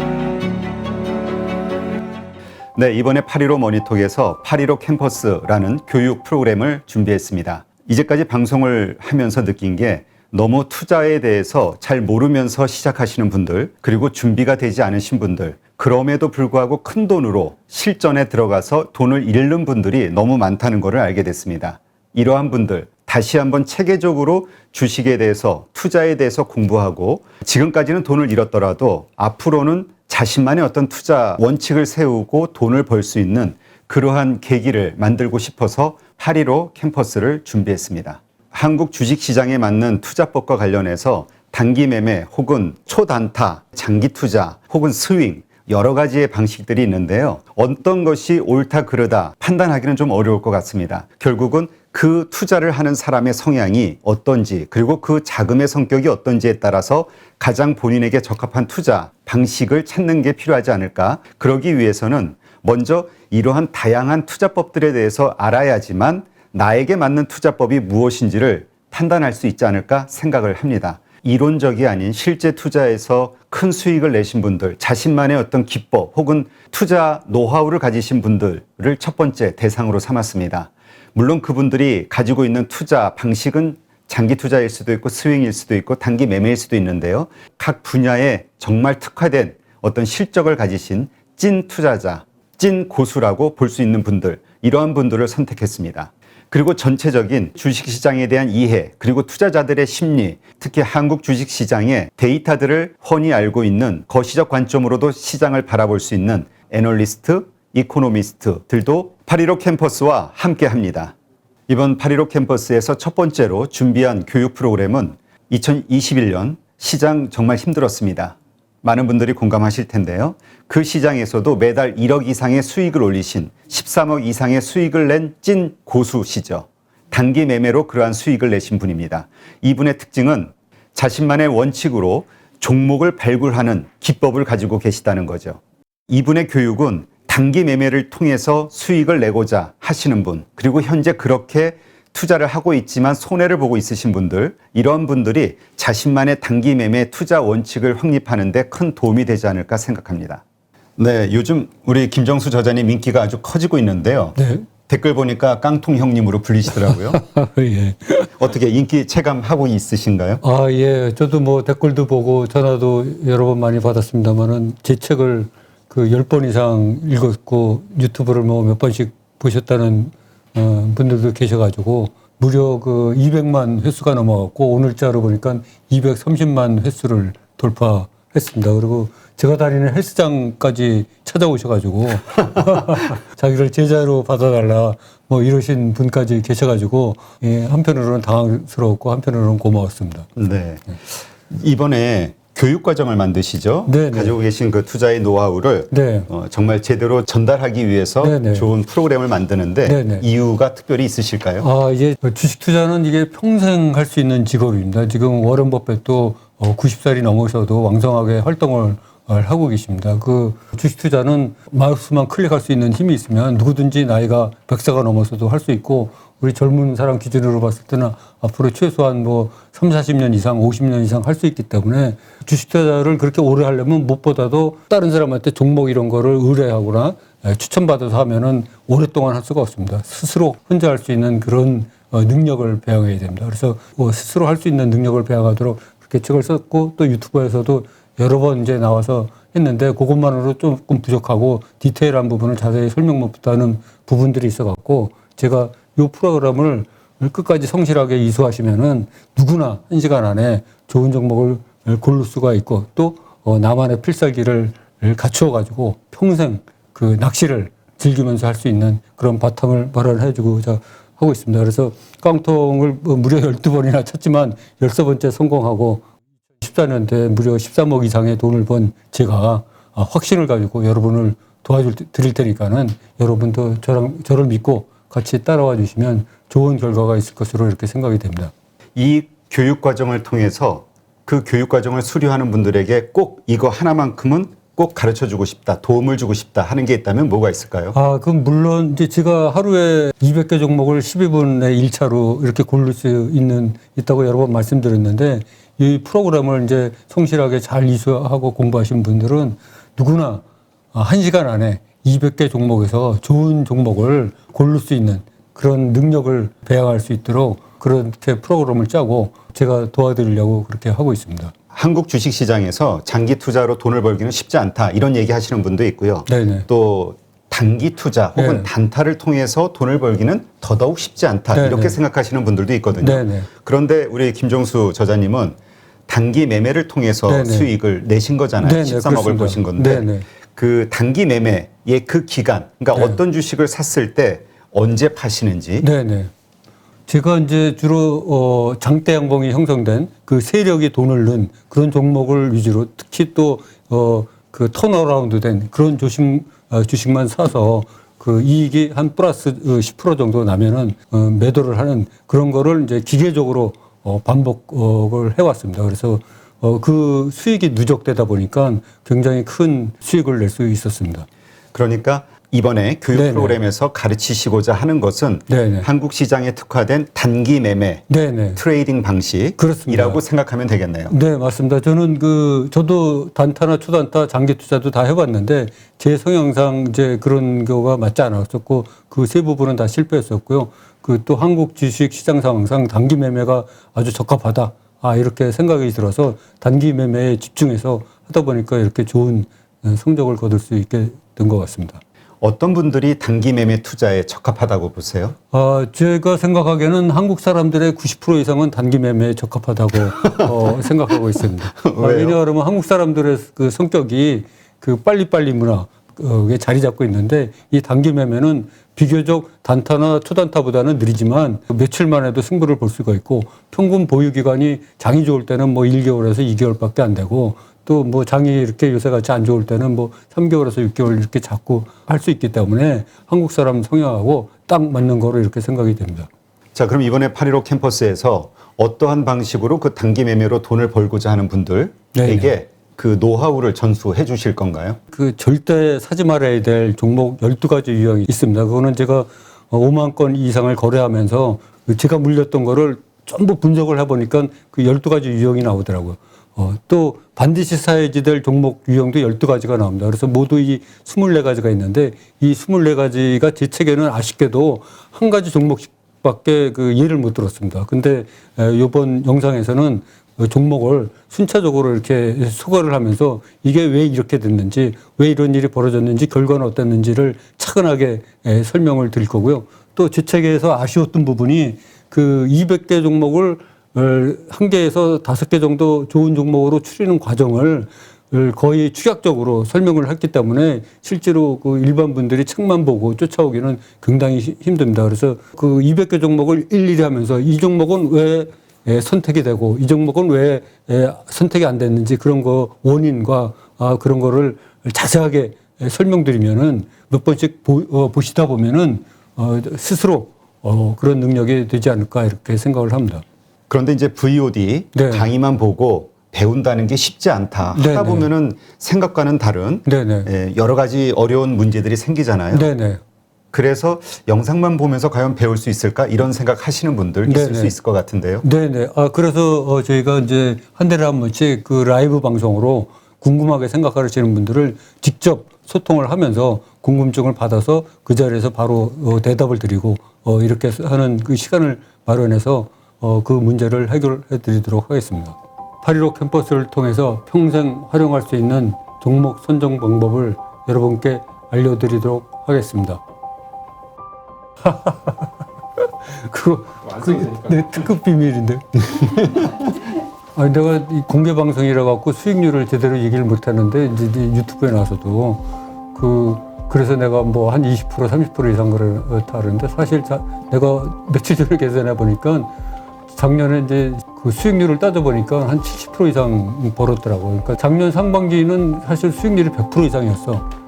네, 이번에 8.15 머니톡에서 8.15 캠퍼스라는 교육 프로그램을 준비했습니다. 이제까지 방송을 하면서 느낀 게 너무 투자에 대해서 잘 모르면서 시작하시는 분들, 그리고 준비가 되지 않으신 분들, 그럼에도 불구하고 큰 돈으로 실전에 들어가서 돈을 잃는 분들이 너무 많다는 것을 알게 됐습니다. 이러한 분들, 다시 한번 체계적으로 주식에 대해서, 투자에 대해서 공부하고 지금까지는 돈을 잃었더라도 앞으로는 자신만의 어떤 투자 원칙을 세우고 돈을 벌 수 있는 그러한 계기를 만들고 싶어서 8.15 캠퍼스를 준비했습니다. 한국 주식시장에 맞는 투자법과 관련해서 단기 매매 혹은 초단타, 장기 투자 혹은 스윙 여러 가지의 방식들이 있는데요. 어떤 것이 옳다 그르다 판단하기는 좀 어려울 것 같습니다. 결국은 그 투자를 하는 사람의 성향이 어떤지 그리고 그 자금의 성격이 어떤지에 따라서 가장 본인에게 적합한 투자 방식을 찾는 게 필요하지 않을까. 그러기 위해서는 먼저 이러한 다양한 투자법들에 대해서 알아야지만 나에게 맞는 투자법이 무엇인지를 판단할 수 있지 않을까 생각을 합니다. 이론적이 아닌 실제 투자에서 큰 수익을 내신 분들, 자신만의 어떤 기법 혹은 투자 노하우를 가지신 분들을 첫 번째 대상으로 삼았습니다. 물론 그분들이 가지고 있는 투자 방식은 장기 투자일 수도 있고 스윙일 수도 있고 단기 매매일 수도 있는데요. 각 분야에 정말 특화된 어떤 실적을 가지신 찐 투자자, 찐 고수라고 볼 수 있는 분들, 이러한 분들을 선택했습니다. 그리고 전체적인 주식시장에 대한 이해, 그리고 투자자들의 심리, 특히 한국 주식시장의 데이터들을 훤히 알고 있는 거시적 관점으로도 시장을 바라볼 수 있는 애널리스트, 이코노미스트들도 8.15 캠퍼스와 함께 합니다. 이번 8.15 캠퍼스에서 첫 번째로 준비한 교육 프로그램은 2021년 시장 정말 힘들었습니다. 많은 분들이 공감하실 텐데요. 그 시장에서도 매달 1억 이상의 수익을 올리신 13억 이상의 수익을 낸 찐 고수시죠. 단기 매매로 그러한 수익을 내신 분입니다. 이분의 특징은 자신만의 원칙으로 종목을 발굴하는 기법을 가지고 계시다는 거죠. 이분의 교육은 단기 매매를 통해서 수익을 내고자 하시는 분, 그리고 현재 그렇게 투자를 하고 있지만 손해를 보고 있으신 분들, 이런 분들이 자신만의 단기 매매 투자 원칙을 확립하는 데 큰 도움이 되지 않을까 생각합니다. 네, 요즘 우리 김정수 저자님 인기가 아주 커지고 있는데요. 네. 댓글 보니까 깡통 형님으로 불리시더라고요. 예. 어떻게 인기 체감하고 있으신가요? 아, 예. 저도 뭐 댓글도 보고 전화도 여러 번 많이 받았습니다만은 제 책을 그 10번 이상 읽었고 유튜브를 뭐 몇 번씩 보셨다는 분들도 계셔가지고 무려 그 200만 횟수가 넘어갔고 오늘자로 보니까 230만 횟수를 돌파했습니다. 그리고 제가 다니는 헬스장까지 찾아오셔가지고 자기를 제자로 받아달라 뭐 이러신 분까지 계셔가지고 예, 한편으로는 당황스러웠고 한편으로는 고마웠습니다. 네. 이번에 교육과정을 만드시죠? 네네. 가지고 계신 그 투자의 노하우를 네. 정말 제대로 전달하기 위해서 네네. 좋은 프로그램을 만드는데 네네. 이유가 특별히 있으실까요? 아, 이제 주식 투자는 이게 평생 할 수 있는 직업입니다. 지금 워런 버핏도 90살이 넘으셔도 왕성하게 활동을 하고 계십니다. 그 주식 투자는 마우스만 클릭할 수 있는 힘이 있으면 누구든지 나이가 100세가 넘어서도 할 수 있고 우리 젊은 사람 기준으로 봤을 때는 앞으로 최소한 뭐 3, 40년 이상, 50년 이상 할 수 있기 때문에 주식 투자를 그렇게 오래 하려면 무엇보다도 다른 사람한테 종목 이런 거를 의뢰하거나 추천받아서 하면은 오랫동안 할 수가 없습니다. 스스로 혼자 할 수 있는 그런 능력을 배양해야 됩니다. 그래서 스스로 할 수 있는 능력을 배양하도록 그렇게 책을 썼고 또 유튜브에서도 여러 번 이제 나와서 했는데 그것만으로 조금 부족하고 디테일한 부분을 자세히 설명 못하는 부분들이 있어갖고 제가 이 프로그램을 끝까지 성실하게 이수하시면은 누구나 1시간 안에 좋은 종목을 고를 수가 있고 또 나만의 필살기를 갖추어가지고 평생 그 낚시를 즐기면서 할 수 있는 그런 바탕을 마련해주고자 하고 있습니다. 그래서 깡통을 무려 12번이나 쳤지만 13번째 성공하고 14년대 무려 13억 이상의 돈을 번 제가 확신을 가지고 여러분을 도와드릴 테니까는 여러분도 저를 믿고 같이 따라와 주시면 좋은 결과가 있을 것으로 이렇게 생각이 됩니다. 이 교육 과정을 통해서 그 교육 과정을 수료하는 분들에게 꼭 이거 하나만큼은 꼭 가르쳐 주고 싶다, 도움을 주고 싶다 하는 게 있다면 뭐가 있을까요? 아, 그럼 물론 이제 제가 하루에 200개 종목을 12분의 1차로 이렇게 고를 수 있다고 여러 번 말씀드렸는데 이 프로그램을 이제 성실하게 잘 이수하고 공부하신 분들은 누구나 1시간 안에 200개 종목에서 좋은 종목을 고를 수 있는 그런 능력을 배양할 수 있도록 그렇게 프로그램을 짜고 제가 도와드리려고 그렇게 하고 있습니다. 한국 주식시장에서 장기 투자로 돈을 벌기는 쉽지 않다 이런 얘기 하시는 분도 있고요. 네네. 또 단기 투자 혹은 네. 단타를 통해서 돈을 벌기는 더더욱 쉽지 않다 네네. 이렇게 생각하시는 분들도 있거든요. 네네. 그런데 우리 김종수 저자님은 단기 매매를 통해서 네네. 수익을 내신 거잖아요. 네네, 13억을 그렇습니다. 보신 건데 네네. 그 단기 매매의 그 기간, 그러니까 네. 어떤 주식을 샀을 때 언제 파시는지 네네. 제가 이제 주로 장대 양봉이 형성된 그 세력이 돈을 넣은 그런 종목을 위주로 특히 또 그 턴어라운드 된 그런 주식만 사서 그 이익이 한 플러스 10% 정도 나면은 매도를 하는 그런 거를 이제 기계적으로 반복을 해왔습니다. 그래서 그 수익이 누적되다 보니까 굉장히 큰 수익을 낼 수 있었습니다. 그러니까 이번에 교육 네네. 프로그램에서 가르치시고자 하는 것은 네네. 한국 시장에 특화된 단기 매매 네네. 트레이딩 방식이라고 그렇습니다. 생각하면 되겠네요. 네, 맞습니다. 저는 저도 단타나 초단타, 장기 투자도 다 해봤는데 제 성향상 이제 그런 거가 맞지 않았었고 그 세 부분은 다 실패했었고요. 그 또 한국 주식 시장 상황상 단기 매매가 아주 적합하다. 이렇게 생각이 들어서 단기 매매에 집중해서 하다 보니까 이렇게 좋은 성적을 거둘 수 있게 된 것 같습니다. 어떤 분들이 단기 매매 투자에 적합하다고 보세요? 제가 생각하기에는 한국 사람들의 90% 이상은 단기 매매에 적합하다고 생각하고 있습니다. 왜요? 왜냐하면 한국 사람들의 그 성격이 그 빨리빨리 문화에 자리 잡고 있는데 이 단기 매매는 비교적 단타나 초단타보다는 느리지만 며칠 만에도 승부를 볼 수가 있고 평균 보유 기간이 장이 좋을 때는 뭐 1개월에서 2개월밖에 안 되고 또 뭐 장이 이렇게 요새같이 안 좋을 때는 뭐 3개월에서 6개월 이렇게 자꾸 할 수 있기 때문에 한국 사람 성향하고 딱 맞는 거로 이렇게 생각이 됩니다. 자, 그럼 이번에 8.15 캠퍼스에서 어떠한 방식으로 그 단기 매매로 돈을 벌고자 하는 분들에게 네네. 그 노하우를 전수해 주실 건가요? 그 절대 사지 말아야 될 종목 12가지 유형이 있습니다. 그거는 제가 5만 건 이상을 거래하면서 제가 물렸던 거를 전부 분석을 해보니까 그 12가지 유형이 나오더라고요. 또 반드시 사야지 될 종목 유형도 12가지가 나옵니다. 그래서 모두 이 24가지가 있는데 이 24가지가 제 책에는 아쉽게도 한 가지 종목밖에 그 예를 못 들었습니다. 근데 이번 영상에서는 종목을 순차적으로 이렇게 소거를 하면서 이게 왜 이렇게 됐는지, 왜 이런 일이 벌어졌는지, 결과는 어땠는지를 차근하게 설명을 드릴 거고요. 또 제 책에서 아쉬웠던 부분이 그 200개 종목을 한 개에서 5개 정도 좋은 종목으로 추리는 과정을 거의 축약적으로 설명을 했기 때문에 실제로 그 일반 분들이 책만 보고 쫓아오기는 굉장히 힘듭니다. 그래서 그 200개 종목을 일일이 하면서 이 종목은 왜 선택이 되고 이 종목은 왜 선택이 안 됐는지 그런 거 원인과 그런 거를 자세하게 설명드리면은 몇 번씩 보시다 보면은 스스로 그런 능력이 되지 않을까 이렇게 생각을 합니다. 그런데 이제 VOD 네. 강의만 보고 배운다는 게 쉽지 않다. 하다 네네. 보면은 생각과는 다른 네네. 여러 가지 어려운 문제들이 생기잖아요. 네네. 그래서 영상만 보면서 과연 배울 수 있을까 이런 생각 하시는 분들 있을 네네. 수 있을 것 같은데요. 네네. 그래서 저희가 이제 한 달에 한 번씩 그 라이브 방송으로 궁금하게 생각하시는 분들을 직접 소통을 하면서 궁금증을 받아서 그 자리에서 바로 대답을 드리고 이렇게 하는 그 시간을 마련해서 그 문제를 해결해 드리도록 하겠습니다. 8.15 캠퍼스를 통해서 평생 활용할 수 있는 종목 선정 방법을 여러분께 알려드리도록 하겠습니다. 그거 내 특급 비밀인데. 내가 이 공개 방송이라 갖고 수익률을 제대로 얘기를 못 하는데 이제 유튜브에 나와서도 그래서 내가 뭐 한 20% 30% 이상 그렇다 하는데 사실 내가 며칠 전에 계산해 보니까 작년에 이제 그 수익률을 따져보니까 한 70% 이상 벌었더라고요. 그러니까 작년 상반기는 사실 수익률이 100% 이상이었어.